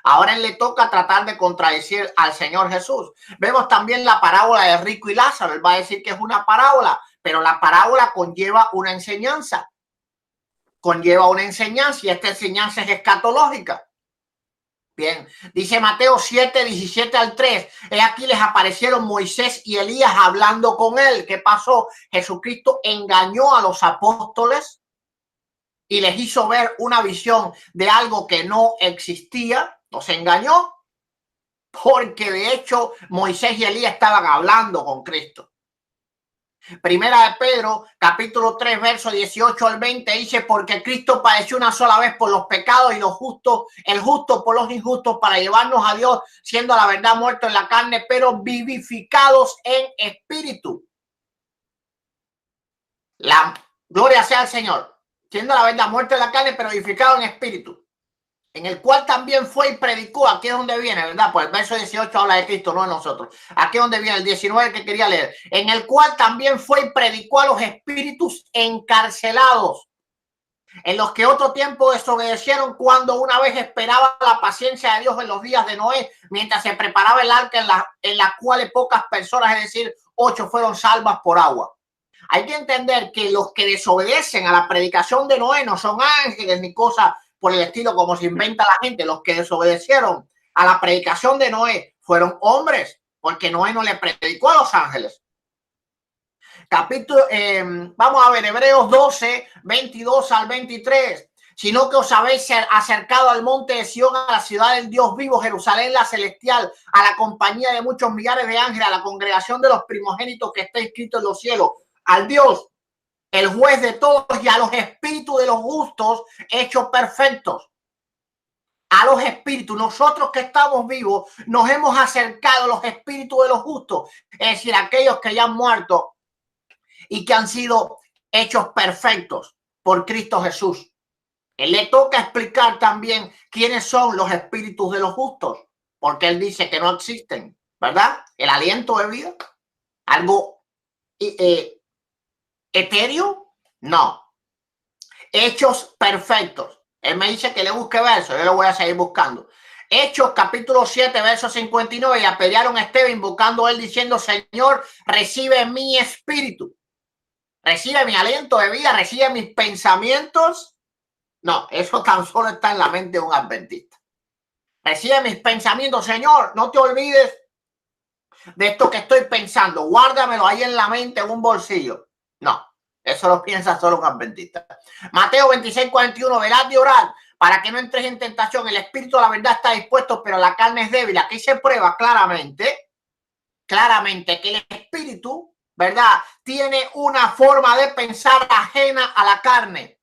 Ahora él le toca tratar de contradecir al Señor Jesús. Vemos también la parábola de rico y Lázaro. Él va a decir que es una parábola, pero la parábola conlleva una enseñanza. Conlleva una enseñanza y esta enseñanza es escatológica. Bien, dice Mateo 7, 17 al 3. Aquí les aparecieron Moisés y Elías hablando con él. ¿Qué pasó? Jesucristo engañó a los apóstoles y les hizo ver una visión de algo que no existía. Los engañó porque de hecho Moisés y Elías estaban hablando con Cristo. Primera de Pedro, capítulo 3, verso 18 al 20, dice, porque Cristo padeció una sola vez por los pecados y los justos, el justo por los injustos, para llevarnos a Dios, siendo a la verdad muertos en la carne, pero vivificados en espíritu. La gloria sea al Señor, siendo a la verdad muertos en la carne, pero vivificados en espíritu. En el cual también fue y predicó. Aquí es donde viene, ¿verdad? Pues el verso 18 habla de Cristo, no de nosotros. Aquí es donde viene el 19 que quería leer. En el cual también fue y predicó a los espíritus encarcelados, en los que otro tiempo desobedecieron cuando una vez esperaba la paciencia de Dios en los días de Noé, mientras se preparaba el arca en la cual pocas personas, es decir, 8 fueron salvas por agua. Hay que entender que los que desobedecen a la predicación de Noé no son ángeles ni cosas por el estilo como se inventa la gente. Los que desobedecieron a la predicación de Noé fueron hombres, porque Noé no le predicó a los ángeles. Capítulo, vamos a ver, Hebreos 12, 22 al 23. Sino que os habéis acercado al monte de Sión, a la ciudad del Dios vivo, Jerusalén la celestial, a la compañía de muchos millares de ángeles, a la congregación de los primogénitos que está escrito en los cielos, al Dios, el juez de todos, y a los espíritus de los justos hechos perfectos. A los espíritus, nosotros que estamos vivos, nos hemos acercado a los espíritus de los justos, es decir, aquellos que ya han muerto y que han sido hechos perfectos por Cristo Jesús. Él le toca explicar también quiénes son los espíritus de los justos, porque él dice que no existen, ¿verdad? El aliento de vida, algo etéreo, no. Hechos perfectos. Él me dice que le busque verso, yo lo voy a seguir buscando. Hechos capítulo 7, verso 59, y apedrearon a Esteban invocando a él diciendo, Señor, recibe mi espíritu, recibe mi aliento de vida, recibe mis pensamientos. No, eso tan solo está en la mente de un adventista. Recibe mis pensamientos, Señor, no te olvides de esto que estoy pensando, guárdamelo ahí en la mente, en un bolsillo. No, eso lo piensa solo un adventista. Mateo 26, 41, velad y orad para que no entres en tentación. El espíritu, la verdad, está dispuesto, pero la carne es débil. Aquí se prueba claramente que el espíritu, ¿verdad?, tiene una forma de pensar ajena a la carne.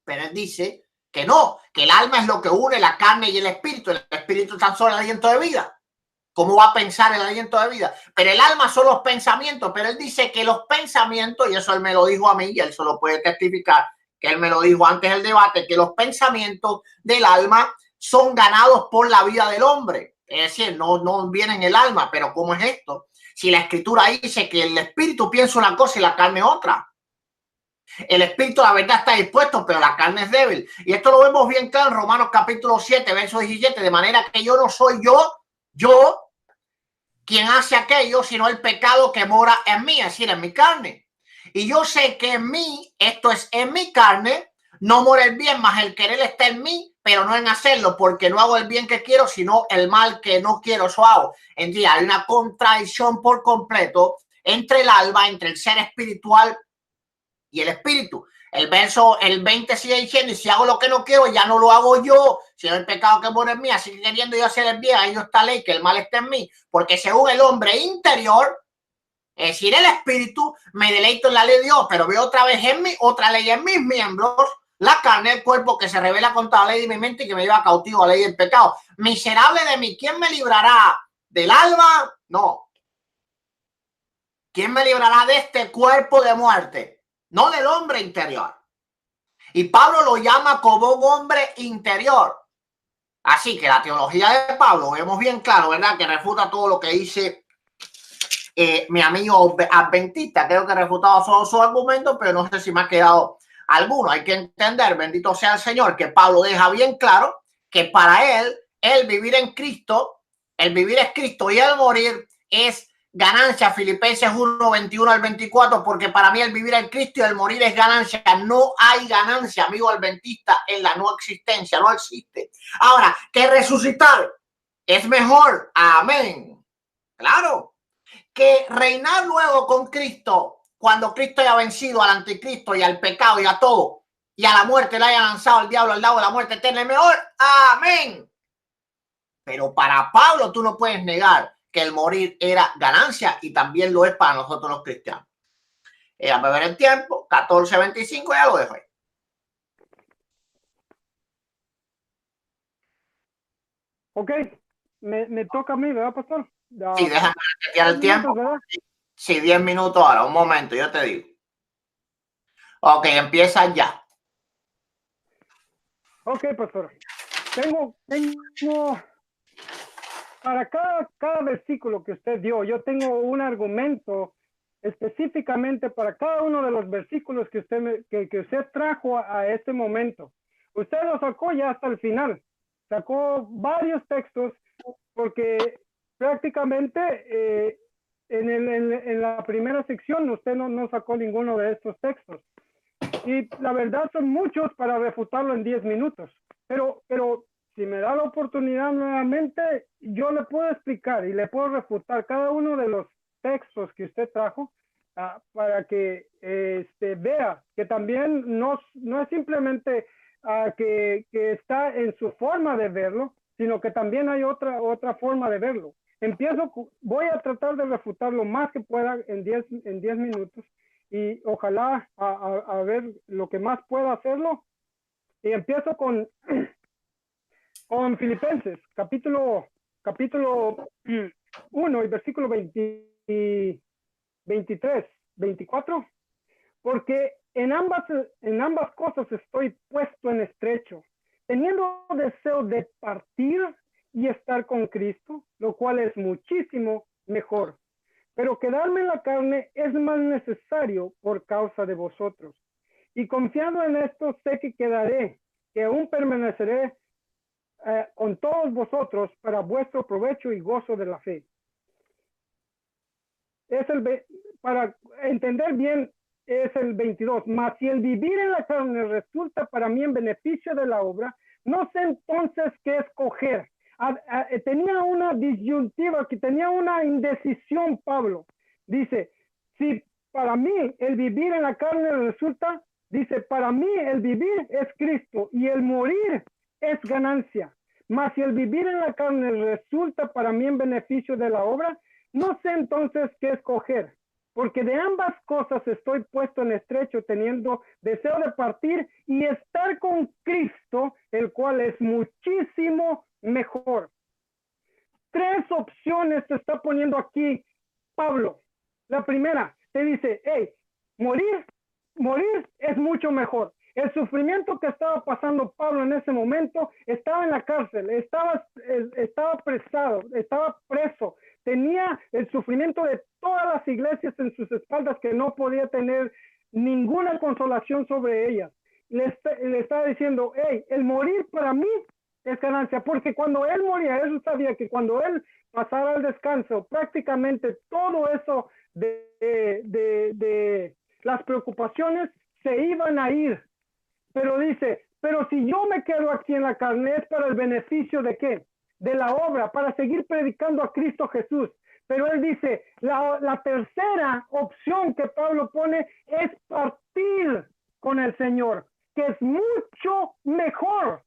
Pero él dice que no, que el alma es lo que une la carne y el espíritu. El espíritu tan solo el aliento de vida. ¿Cómo va a pensar el aliento de vida? Pero el alma son los pensamientos. Pero él dice que los pensamientos, y eso él me lo dijo a mí, y él solo puede testificar, que él me lo dijo antes del debate, que los pensamientos del alma son ganados por la vida del hombre. Es decir, no vienen el alma. Pero ¿cómo es esto? Si la escritura dice que el espíritu piensa una cosa y la carne otra. El espíritu, la verdad, está dispuesto, pero la carne es débil. Y esto lo vemos bien claro en Romanos capítulo 7, verso 17, de manera que yo no soy yo quien hace aquello, sino el pecado que mora en mí, es decir, en mi carne. Y yo sé que en mí, esto es en mi carne, no mora el bien, más el querer está en mí, pero no en hacerlo, porque no hago el bien que quiero, sino el mal que no quiero, eso hago. Entonces hay una contradicción por completo entre el alma, entre el ser espiritual y el espíritu. El verso, el 20 sigue diciendo, y si hago lo que no quiero, ya no lo hago yo, sino el pecado que mora en mí. Así que queriendo yo hacer el bien, ahí no está ley, que el mal está en mí. Porque según el hombre interior, es decir, el espíritu, me deleito en la ley de Dios, pero veo otra vez en mí, otra ley en mis miembros, la carne, el cuerpo que se revela contra la ley de mi mente y que me lleva cautivo a la ley del pecado. Miserable de mí, ¿quién me librará del alma? No. ¿Quién me librará de este cuerpo de muerte? No del hombre interior. Y Pablo lo llama como un hombre interior. Así que la teología de Pablo, vemos bien claro, ¿verdad?, que refuta todo lo que dice mi amigo adventista. Creo que he refutado solo su argumento, pero no sé si me ha quedado alguno. Hay que entender, bendito sea el Señor, que Pablo deja bien claro que para él el vivir en Cristo, el vivir es Cristo y el morir es ganancia. Filipenses 1, 21 al 24, porque para mí el vivir en Cristo y el morir es ganancia. No hay ganancia, amigo adventista, en la no existencia, no existe. Ahora, que resucitar es mejor, amén. Claro, que reinar luego con Cristo, cuando Cristo haya vencido al anticristo y al pecado y a todo, y a la muerte le haya lanzado el diablo al lado de la muerte eterna, es mejor, amén. Pero para Pablo tú no puedes negar que el morir era ganancia y también lo es para nosotros los cristianos. A beber el tiempo, 14:25, ya lo dejo ahí. Ok, me toca a mí, ¿verdad, pastor? Sí, déjame retirar el tiempo. Sí, 10 minutos ahora, un momento, yo te digo. Ok, empieza ya. Ok, pastor. Tengo para cada versículo que usted dio, yo tengo un argumento específicamente para cada uno de los versículos que usted trajo a este momento. Usted lo sacó ya hasta el final. Sacó varios textos porque prácticamente en la primera sección usted no sacó ninguno de estos textos. Y la verdad son muchos para refutarlo en 10 minutos. Pero si me da la oportunidad nuevamente, yo le puedo explicar y le puedo refutar cada uno de los textos que usted trajo para que vea que también no es simplemente que está en su forma de verlo, sino que también hay otra forma de verlo. Voy a tratar de refutar lo más que pueda en 10 minutos y ojalá a ver lo que más pueda hacerlo. Y empiezo con Filipenses, capítulo 1 y versículo 23, 24, porque en ambas cosas estoy puesto en estrecho, teniendo deseo de partir y estar con Cristo, lo cual es muchísimo mejor. Pero quedarme en la carne es más necesario por causa de vosotros. Y confiando en esto, sé que quedaré, que aún permaneceré con todos vosotros para vuestro provecho y gozo de la fe. Para entender bien, es el 22. Mas si el vivir en la carne resulta para mí en beneficio de la obra, no sé entonces qué escoger. Tenía una disyuntiva, que tenía una indecisión Pablo. Dice, si para mí el vivir en la carne resulta, dice, para mí el vivir es Cristo y el morir es ganancia. Mas si el vivir en la carne resulta para mí en beneficio de la obra, no sé entonces qué escoger, porque de ambas cosas estoy puesto en estrecho, teniendo deseo de partir y estar con Cristo, el cual es muchísimo mejor. 3 opciones te está poniendo aquí Pablo. La primera, te dice, hey, morir es mucho mejor. El sufrimiento que estaba pasando Pablo en ese momento, estaba en la cárcel, estaba apresado, estaba preso, tenía el sufrimiento de todas las iglesias en sus espaldas, que no podía tener ninguna consolación sobre ellas. Le estaba diciendo, hey, el morir para mí es ganancia, porque cuando él moría, él sabía que cuando él pasara al descanso, prácticamente todo eso de las preocupaciones se iban a ir. Pero dice, pero si yo me quedo aquí en la carne, es para el beneficio de ¿qué? De la obra, para seguir predicando a Cristo Jesús. Pero él dice, la tercera opción que Pablo pone es partir con el Señor, que es mucho mejor.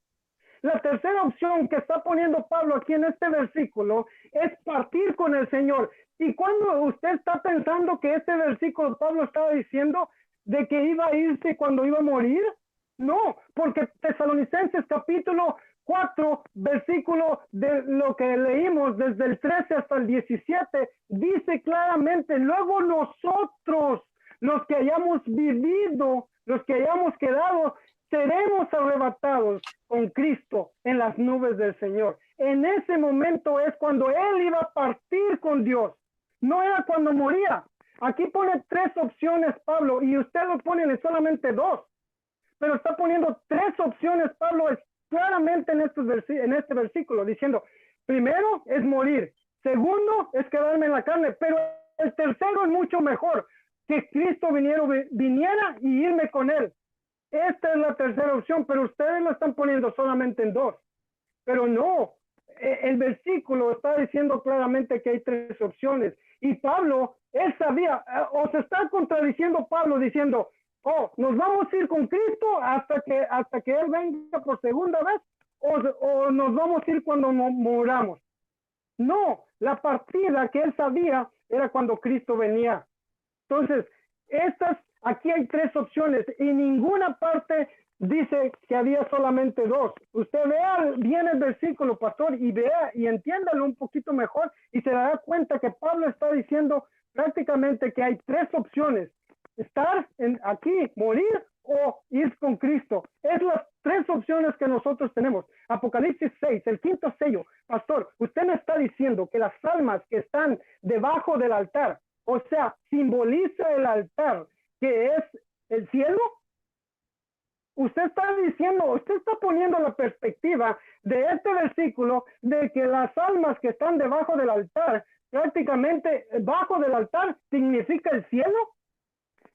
La tercera opción que está poniendo Pablo aquí en este versículo es partir con el Señor. Y cuando usted está pensando que este versículo Pablo estaba diciendo de que iba a irse cuando iba a morir, no, porque Tesalonicenses capítulo 4, versículo de lo que leímos desde el 13 hasta el 17, dice claramente, luego nosotros, los que hayamos vivido, los que hayamos quedado, seremos arrebatados con Cristo en las nubes del Señor. En ese momento es cuando él iba a partir con Dios, no era cuando moría. Aquí pone 3 opciones Pablo y usted lo pone en solamente 2, pero está poniendo 3 opciones Pablo claramente en este versículo, diciendo, primero es morir, segundo es quedarme en la carne, pero el tercero es mucho mejor, que Cristo viniera y irme con él. Esta es la tercera opción, pero ustedes lo están poniendo solamente en dos. Pero no, el versículo está diciendo claramente que hay tres opciones. Y Pablo, él sabía, o se está contradiciendo Pablo diciendo, oh, nos vamos a ir con Cristo hasta que él venga por segunda vez, o nos vamos a ir cuando moramos. No, la partida que él sabía era cuando Cristo venía. Entonces, aquí hay tres opciones y ninguna parte dice que había solamente dos. Usted vea bien el versículo, pastor, y vea y entiéndalo un poquito mejor y se dará cuenta que Pablo está diciendo prácticamente que hay tres opciones. Estar aquí, morir o ir con Cristo. Es las tres opciones que nosotros tenemos. Apocalipsis 6, el quinto sello. Pastor, usted me está diciendo que las almas que están debajo del altar, o sea, simboliza el altar, que es el cielo. Usted está diciendo, usted está poniendo la perspectiva de este versículo de que las almas que están debajo del altar, prácticamente bajo del altar, significa el cielo.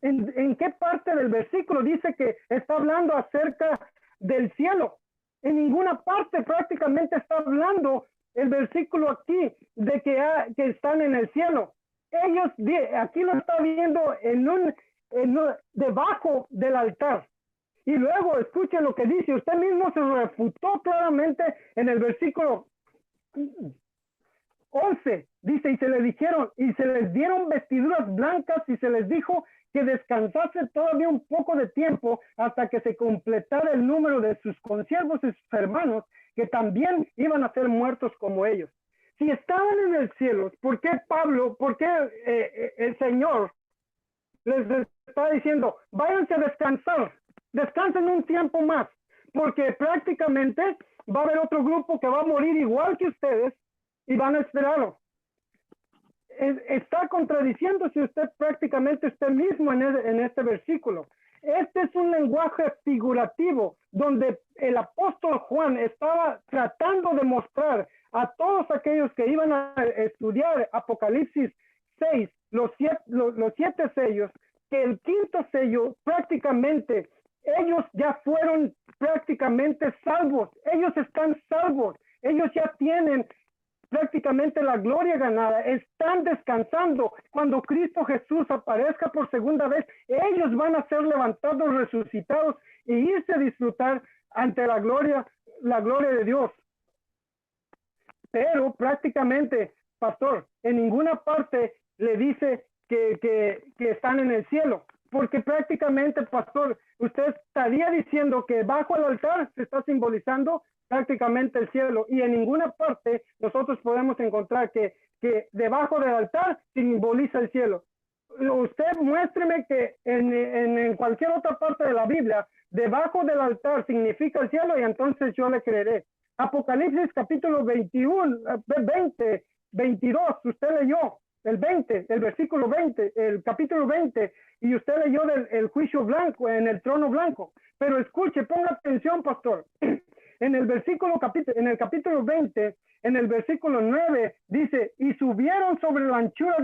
¿En qué parte del versículo dice que está hablando acerca del cielo? En ninguna parte prácticamente está hablando el versículo aquí de que están en el cielo. Ellos, aquí lo está viendo debajo del altar. Y luego escuchen lo que dice, usted mismo se refutó claramente en el versículo 11, dice, y se les dieron vestiduras blancas y se les dijo que descansase todavía un poco de tiempo hasta que se completara el número de sus consiervos y sus hermanos, que también iban a ser muertos como ellos. Si estaban en el cielo, ¿por qué el Señor les está diciendo, váyanse a descansar, descansen un tiempo más, porque prácticamente va a haber otro grupo que va a morir igual que ustedes y van a esperarlo? Está contradiciéndose usted prácticamente usted mismo en este versículo. Este es un lenguaje figurativo donde el apóstol Juan estaba tratando de mostrar a todos aquellos que iban a estudiar Apocalipsis 6, los siete sellos, que el quinto sello prácticamente, ellos ya fueron prácticamente salvos, ellos están salvos, ellos ya tienen prácticamente la gloria ganada, están descansando. Cuando Cristo Jesús aparezca por segunda vez, ellos van a ser levantados, resucitados e irse a disfrutar ante la gloria de Dios. Pero prácticamente, pastor, en ninguna parte le dice que están en el cielo, porque prácticamente, pastor, usted estaría diciendo que bajo el altar se está simbolizando prácticamente el cielo, y en ninguna parte nosotros podemos encontrar que debajo del altar simboliza el cielo. Usted muéstreme que en cualquier otra parte de la Biblia debajo del altar significa el cielo, y entonces yo le creeré. Apocalipsis capítulo 21, 20, 22, usted leyó el 20, el versículo 20, el capítulo 20, y usted leyó el juicio blanco en el trono blanco. Pero escuche, ponga atención, pastor. En el capítulo 20, en el versículo 9, dice, y subieron sobre la anchura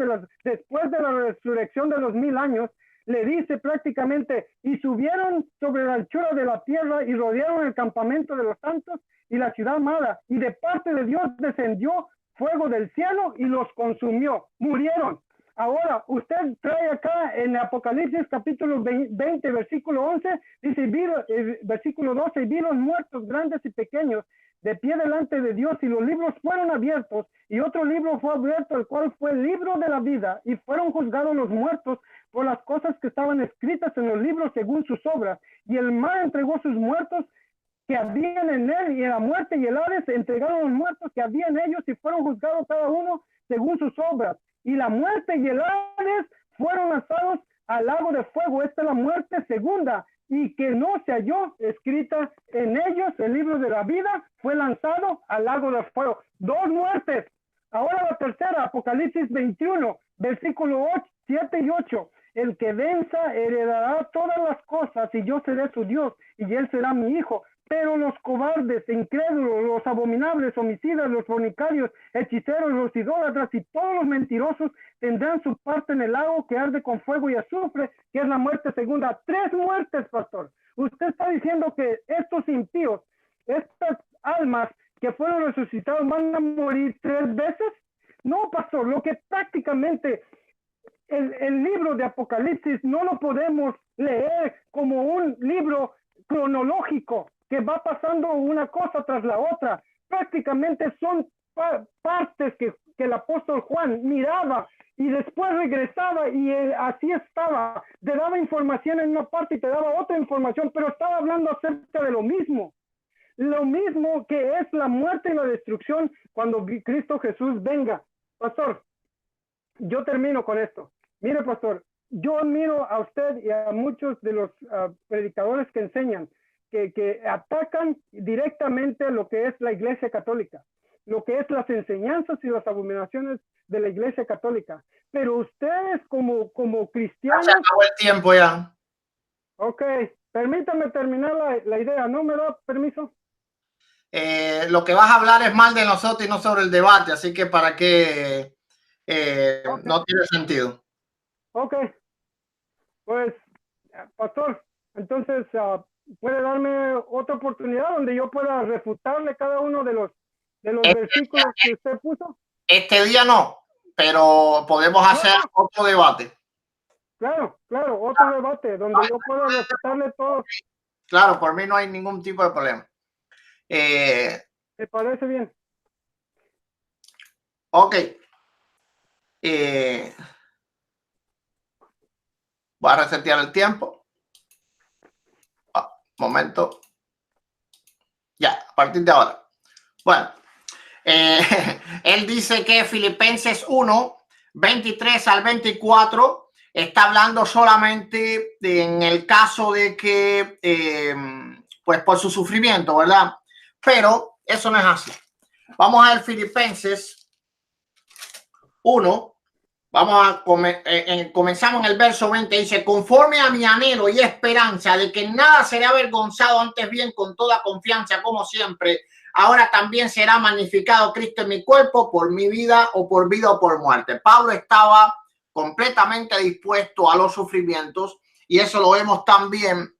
después de la resurrección de los 1000 años, le dice prácticamente, y subieron sobre la anchura de la tierra y rodearon el campamento de los santos y la ciudad amada, y de parte de Dios descendió fuego del cielo y los consumió, murieron. Ahora, usted trae acá en Apocalipsis capítulo 20, versículo 11, dice, versículo 12, y vi los muertos grandes y pequeños de pie delante de Dios, y los libros fueron abiertos, y otro libro fue abierto, el cual fue el libro de la vida, y fueron juzgados los muertos por las cosas que estaban escritas en los libros según sus obras, y el mar entregó sus muertos que habían en él, y en la muerte y el Hades entregaron los muertos que había en ellos, y fueron juzgados cada uno según sus obras. Y la muerte y el Hades fueron lanzados al lago de fuego. Esta es la muerte segunda, y que no se halló escrita en ellos el libro de la vida, fue lanzado al lago de fuego. Dos muertes. Ahora la tercera, Apocalipsis 21, versículo 7 y 8. El que venza heredará todas las cosas, y yo seré su Dios, y él será mi hijo. Pero los cobardes, incrédulos, los abominables, homicidas, los fornicarios, hechiceros, los idólatras y todos los mentirosos tendrán su parte en el lago que arde con fuego y azufre, que es la muerte segunda. 3 muertes, pastor. Usted está diciendo que estos impíos, estas almas que fueron resucitados, van a morir 3 veces. No, pastor, lo que prácticamente el libro de Apocalipsis no lo podemos leer como un libro cronológico que va pasando una cosa tras la otra. Prácticamente son partes que el apóstol Juan miraba y después regresaba y así estaba. Te daba información en una parte y te daba otra información, pero estaba hablando acerca de lo mismo. Lo mismo que es la muerte y la destrucción cuando Cristo Jesús venga. Pastor, yo termino con esto. Mire, pastor, yo admiro a usted y a muchos de los predicadores que enseñan, que atacan directamente lo que es la Iglesia Católica, lo que es las enseñanzas y las abominaciones de la Iglesia Católica. Pero ustedes como cristianos... Se acabó el tiempo ya. Ok, permítame terminar la idea, ¿no me da permiso? Lo que vas a hablar es mal de nosotros y no sobre el debate, así que para qué okay. No tiene sentido. Ok, pues, pastor, entonces puede darme otra oportunidad donde yo pueda refutarle cada uno de los versículos que usted puso. Este día no, pero podemos hacer otro debate. Claro, otro debate donde yo pueda refutarle todo. Claro, por mí no hay ningún tipo de problema. ¿Me parece bien? Ok. Voy a resetear el tiempo. Momento. Ya, a partir de ahora. Bueno, él dice que Filipenses 1, 23 al 24 está hablando solamente en el caso de que, pues por su sufrimiento, ¿verdad? Pero eso no es así. Vamos a ver Filipenses 1. Comenzamos en el verso 20. Dice: conforme a mi anhelo y esperanza de que nada será avergonzado, antes bien con toda confianza como siempre, ahora también será magnificado Cristo en mi cuerpo, por mi vida o por muerte. Pablo estaba completamente dispuesto a los sufrimientos, y eso lo vemos también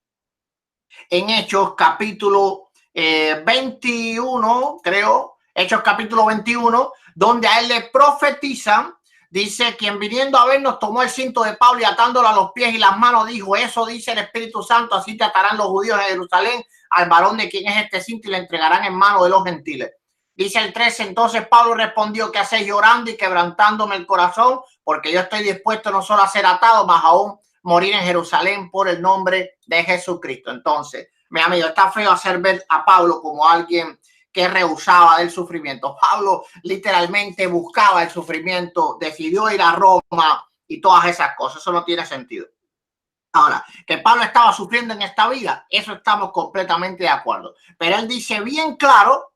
en Hechos capítulo 21, creo, Hechos capítulo 21, donde a él le profetizan. Dice: quien viniendo a vernos tomó el cinto de Pablo y atándolo a los pies y las manos dijo: eso dice el Espíritu Santo, así te atarán los judíos en Jerusalén al varón de quien es este cinto y le entregarán en mano de los gentiles. Dice el 13: entonces Pablo respondió: ¿qué hacéis llorando y quebrantándome el corazón? Porque yo estoy dispuesto no solo a ser atado, mas aún morir en Jerusalén por el nombre de Jesucristo. Entonces, mi amigo, está feo hacer ver a Pablo como alguien que rehusaba del sufrimiento. Pablo literalmente buscaba el sufrimiento, decidió ir a Roma y todas esas cosas. Eso no tiene sentido. Ahora, que Pablo estaba sufriendo en esta vida, eso estamos completamente de acuerdo. Pero él dice bien claro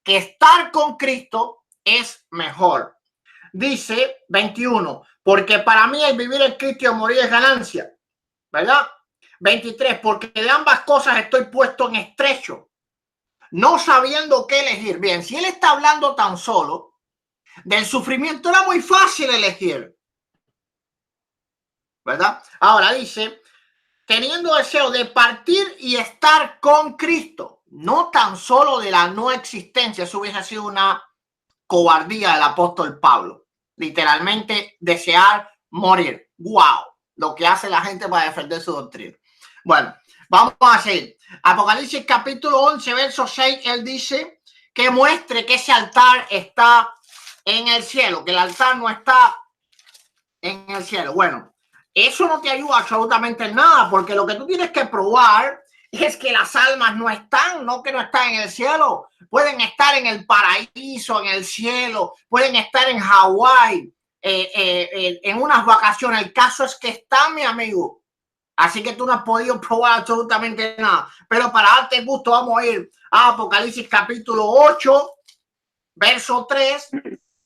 que estar con Cristo es mejor. Dice 21, porque para mí el vivir en Cristo y el morir es ganancia, ¿verdad? 23, porque de ambas cosas estoy puesto en estrecho, no sabiendo qué elegir. Bien, si él está hablando tan solo del sufrimiento, era muy fácil elegir, ¿verdad? Ahora dice: teniendo deseo de partir y estar con Cristo, no tan solo de la no existencia. Eso hubiese sido una cobardía del apóstol Pablo, literalmente desear morir. ¡Wow! Lo que hace la gente para defender su doctrina. Bueno, vamos a seguir. Apocalipsis capítulo 11, verso 6, él dice que muestre que ese altar está en el cielo, que el altar no está en el cielo. Bueno, eso no te ayuda absolutamente en nada, porque lo que tú tienes que probar es que las almas no están, no que no están en el cielo. Pueden estar en el paraíso, en el cielo, pueden estar en Hawái, en unas vacaciones. El caso es que están, mi amigo. Así que tú no has podido probar absolutamente nada. Pero para darte gusto, vamos a ir a Apocalipsis capítulo 8, verso 3.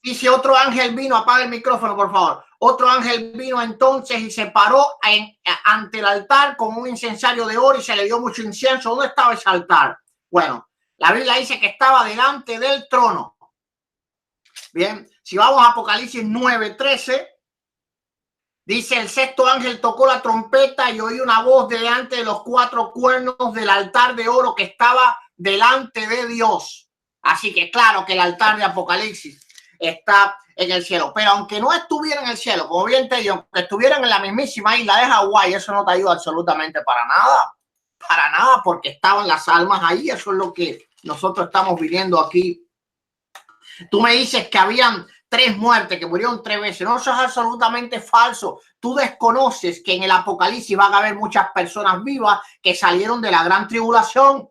Dice: otro ángel vino, apaga el micrófono, por favor. Otro ángel vino entonces y se paró ante el altar con un incensario de oro y se le dio mucho incienso. ¿Dónde estaba ese altar? Bueno, la Biblia dice que estaba delante del trono. Bien, si vamos a Apocalipsis 9:13, dice: el sexto ángel tocó la trompeta y oí una voz delante de los 4 cuernos del altar de oro que estaba delante de Dios. Así que claro que el altar de Apocalipsis está en el cielo, pero aunque no estuviera en el cielo, como bien te digo, aunque estuvieran en la mismísima isla de Hawái, eso no te ayuda absolutamente para nada, porque estaban las almas ahí. Eso es lo que nosotros estamos viviendo aquí. Tú me dices que habían 3 muertes, que murieron 3 veces. No, eso es absolutamente falso. Tú desconoces que en el Apocalipsis van a haber muchas personas vivas que salieron de la gran tribulación.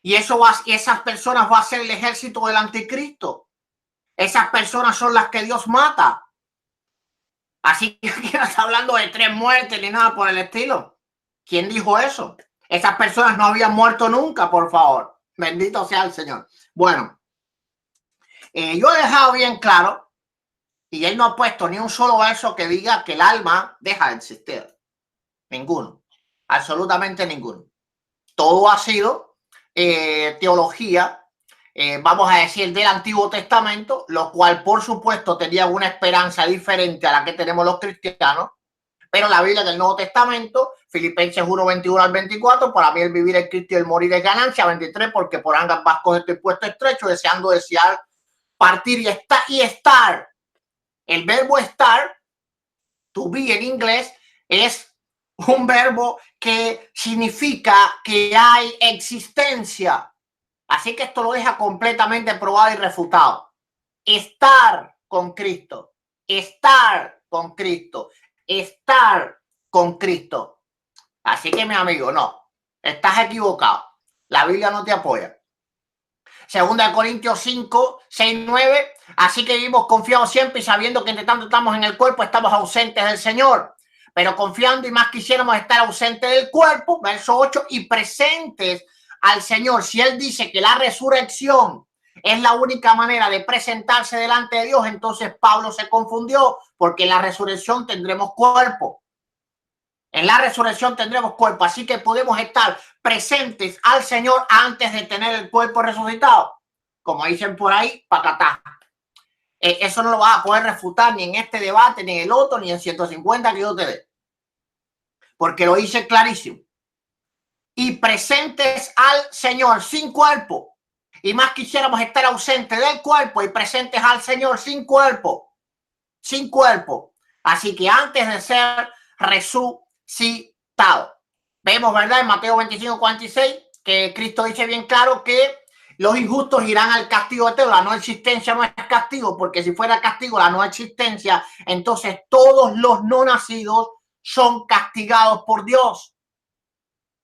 Y esas personas va a ser el ejército del anticristo. Esas personas son las que Dios mata. Así que aquí no está hablando de 3 muertes ni nada por el estilo. ¿Quién dijo eso? Esas personas no habían muerto nunca, por favor. Bendito sea el Señor. Bueno, yo he dejado bien claro, y él no ha puesto ni un solo verso que diga que el alma deja de existir. Ninguno. Absolutamente ninguno. Todo ha sido teología, vamos a decir, del Antiguo Testamento, lo cual por supuesto tenía una esperanza diferente a la que tenemos los cristianos. Pero la Biblia del Nuevo Testamento, Filipenses 1:21 al 24, para mí el vivir es Cristo y el morir es ganancia. 23, porque por ambas cosas estoy puesto estrecho, deseando partir y estar. El verbo estar, to be en inglés, es un verbo que significa que hay existencia. Así que esto lo deja completamente probado y refutado. Estar con Cristo, estar con Cristo, estar con Cristo. Así que, mi amigo, no, estás equivocado. La Biblia no te apoya. Segunda de Corintios 5:6-9. Así que vivimos confiados siempre y sabiendo que entre tanto estamos en el cuerpo, estamos ausentes del Señor. Pero confiando y más quisiéramos estar ausentes del cuerpo, verso 8, y presentes al Señor. Si Él dice que la resurrección es la única manera de presentarse delante de Dios, entonces Pablo se confundió, porque en la resurrección tendremos cuerpo. En la resurrección tendremos cuerpo, así que podemos estar presentes al Señor antes de tener el cuerpo resucitado. Como dicen por ahí, pacatá. Eso no lo vas a poder refutar ni en este debate, ni en el otro, ni en 150 que yo te dé. Porque lo hice clarísimo. Y presentes al Señor sin cuerpo. Y más quisiéramos estar ausentes del cuerpo y presentes al Señor sin cuerpo. Sin cuerpo. Así que antes de ser resucitado. Vemos, ¿verdad? En Mateo 25:46, que Cristo dice bien claro que los injustos irán al castigo eterno. La no existencia no es castigo, porque si fuera castigo la no existencia, entonces todos los no nacidos son castigados por Dios.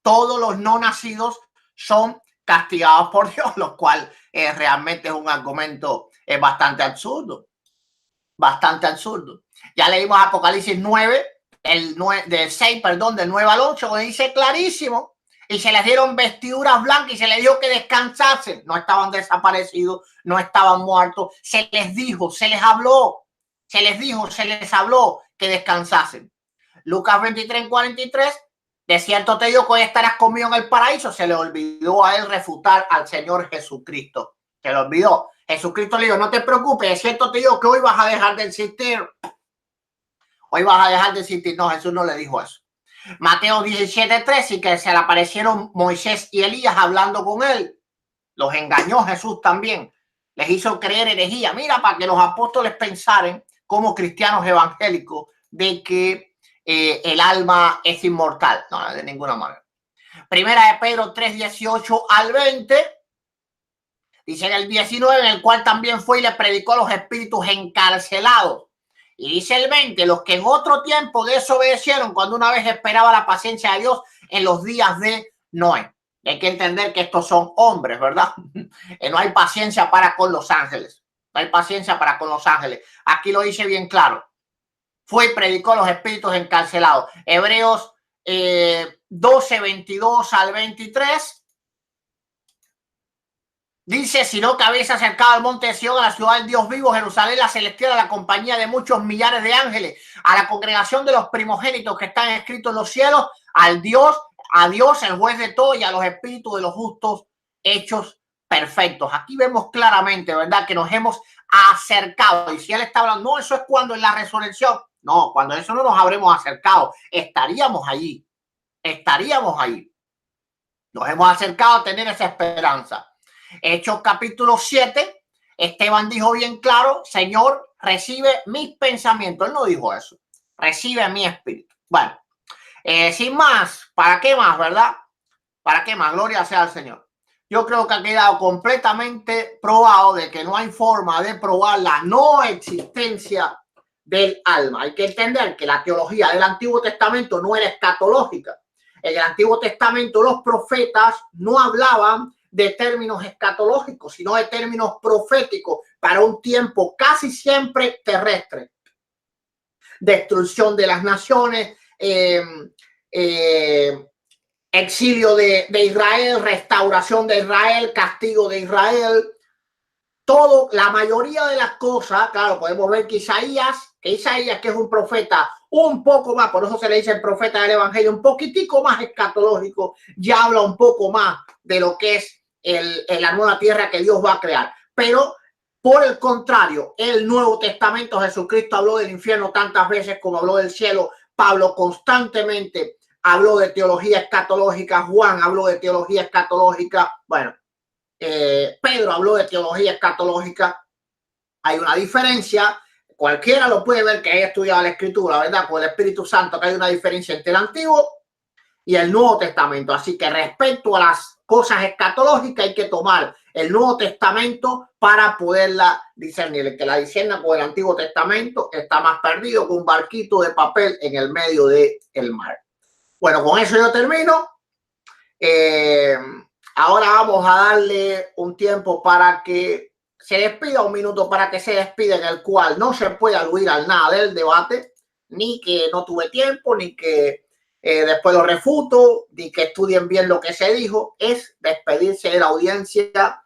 Todos los no nacidos son castigados por Dios, lo cual realmente es un argumento bastante absurdo. Bastante absurdo. Ya leímos Apocalipsis 9, del 6, perdón, del 9 al 8, donde dice clarísimo: y se les dieron vestiduras blancas y se les dijo que descansasen. No estaban desaparecidos, no estaban muertos. Se les dijo, se les habló, se les dijo, se les habló que descansasen. Lucas 23:43, de cierto te digo que hoy estarás conmigo en el paraíso. Se le olvidó a él refutar al Señor Jesucristo. Se le olvidó. Jesucristo le dijo: no te preocupes, es cierto te digo que hoy vas a dejar de existir. Hoy vas a dejar de existir. No, Jesús no le dijo eso. Mateo 17:3, y que se le aparecieron Moisés y Elías hablando con él. Los engañó Jesús también. Les hizo creer herejía. Mira, para que los apóstoles pensaran como cristianos evangélicos de que el alma es inmortal. No, de ninguna manera. Primera de Pedro 3:18 al 20. Dice en el 19, en el cual también fue y le predicó a los espíritus encarcelados. Y dice el 20, los que en otro tiempo desobedecieron cuando una vez esperaba la paciencia de Dios en los días de Noé. Hay que entender que estos son hombres, ¿verdad? No hay paciencia para con los ángeles. No hay paciencia para con los ángeles. Aquí lo dice bien claro. Fue y predicó a los espíritus encarcelados. Hebreos 12:22 al 23. Dice: sino que habéis acercado al monte de Sion, a la ciudad del Dios vivo, Jerusalén, la celestial, a la compañía de muchos millares de ángeles, a la congregación de los primogénitos que están escritos en los cielos, a Dios, el juez de todo, y a los espíritus de los justos hechos perfectos. Aquí vemos claramente, ¿verdad?, que nos hemos acercado. Y si él está hablando, no, eso es cuando en la resurrección. No, cuando eso no nos habremos acercado, estaríamos allí. Estaríamos allí. Nos hemos acercado a tener esa esperanza. Hechos capítulo 7, Esteban dijo bien claro, Señor, recibe mis pensamientos. Él no dijo eso. Recibe mi espíritu. Bueno, sin más, ¿para qué más, verdad? ¿Para qué más? Gloria sea al Señor. Yo creo que ha quedado completamente probado de que no hay forma de probar la no existencia del alma. Hay que entender que la teología del Antiguo Testamento no era escatológica. En el Antiguo Testamento los profetas no hablaban de términos escatológicos, sino de términos proféticos para un tiempo casi siempre terrestre. Destrucción de las naciones, exilio de Israel, restauración de Israel, castigo de Israel. Todo, la mayoría de las cosas, claro, podemos ver que Isaías, que es un profeta un poco más, por eso se le dice el profeta del evangelio, un poquitico más escatológico, ya habla un poco más de lo que es la nueva tierra que Dios va a crear. Pero por el contrario, el Nuevo Testamento, Jesucristo habló del infierno tantas veces como habló del cielo. Pablo constantemente habló de teología escatológica, Juan habló de teología escatológica, bueno, Pedro habló de teología escatológica. Hay una diferencia, cualquiera lo puede ver que haya estudiado la Escritura, ¿verdad? Con el Espíritu Santo, que hay una diferencia entre el Antiguo y el Nuevo Testamento. Así que respecto a las cosas escatológicas hay que tomar el Nuevo Testamento para poderla discernir. El que la discierna con el Antiguo Testamento está más perdido que un barquito de papel en el medio del mar. Bueno, con eso yo termino. Ahora vamos a darle un tiempo para que se despida, un minuto para que se despida, en el cual no se puede aludir al nada del debate, ni que no tuve tiempo, ni que después lo refuto, ni que estudien bien lo que se dijo. Es despedirse de la audiencia.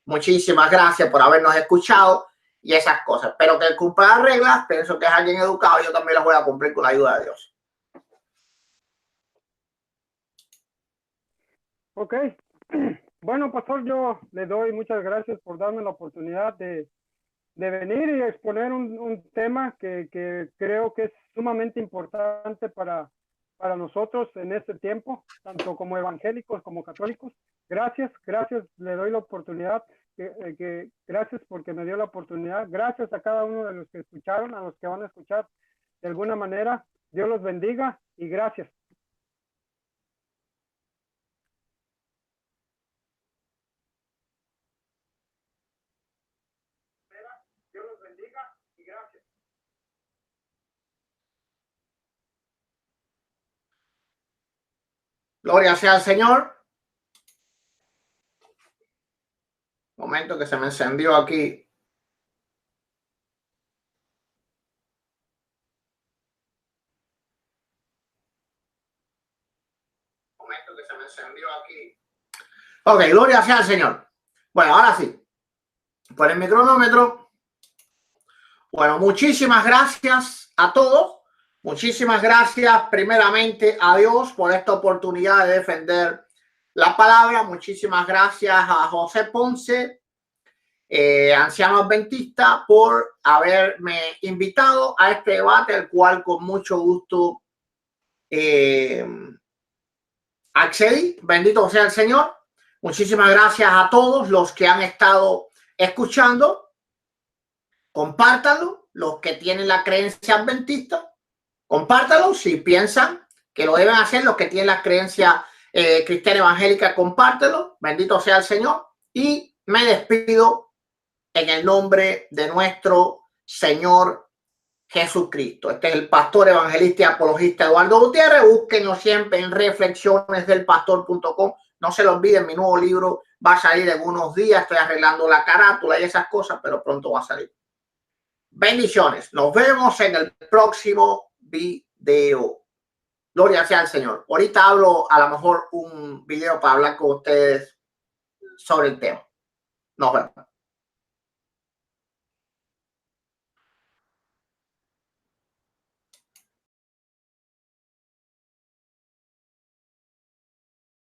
Muchísimas gracias por habernos escuchado y esas cosas. Espero que él cumpla las reglas. Pienso que es alguien educado. Yo también las voy a cumplir con la ayuda de Dios. Ok. Bueno, pastor, yo le doy muchas gracias por darme la oportunidad de venir y exponer un tema que creo que es sumamente importante para nosotros en este tiempo, tanto como evangélicos como católicos. Gracias, le doy la oportunidad, gracias porque me dio la oportunidad, gracias a cada uno de los que escucharon, a los que van a escuchar de alguna manera. Dios los bendiga y gracias. Dios los bendiga y gracias. Gloria sea al Señor. Momento que se me encendió aquí. Momento que se me encendió aquí. Ok, gloria sea al Señor. Bueno, ahora sí. Por el cronómetro. Bueno, muchísimas gracias a todos. Muchísimas gracias primeramente a Dios por esta oportunidad de defender la palabra. Muchísimas gracias a José Ponce, anciano adventista, por haberme invitado a este debate, al cual con mucho gusto accedí. Bendito sea el Señor. Muchísimas gracias a todos los que han estado escuchando. Compártanlo, los que tienen la creencia adventista. Compártanlo si piensan que lo deben hacer, los que tienen la creencia cristiana evangélica, compártanlo. Bendito sea el Señor. Y me despido en el nombre de nuestro Señor Jesucristo. Este es el pastor evangelista y apologista Eduardo Gutiérrez. Búsquenlo siempre en reflexionesdelpastor.com. No se lo olviden, mi nuevo libro va a salir en unos días. Estoy arreglando la carátula y esas cosas, pero pronto va a salir. Bendiciones. Nos vemos en el próximo video. Gloria sea al Señor. Ahorita hablo a lo mejor un video para hablar con ustedes sobre el tema. Nos vemos.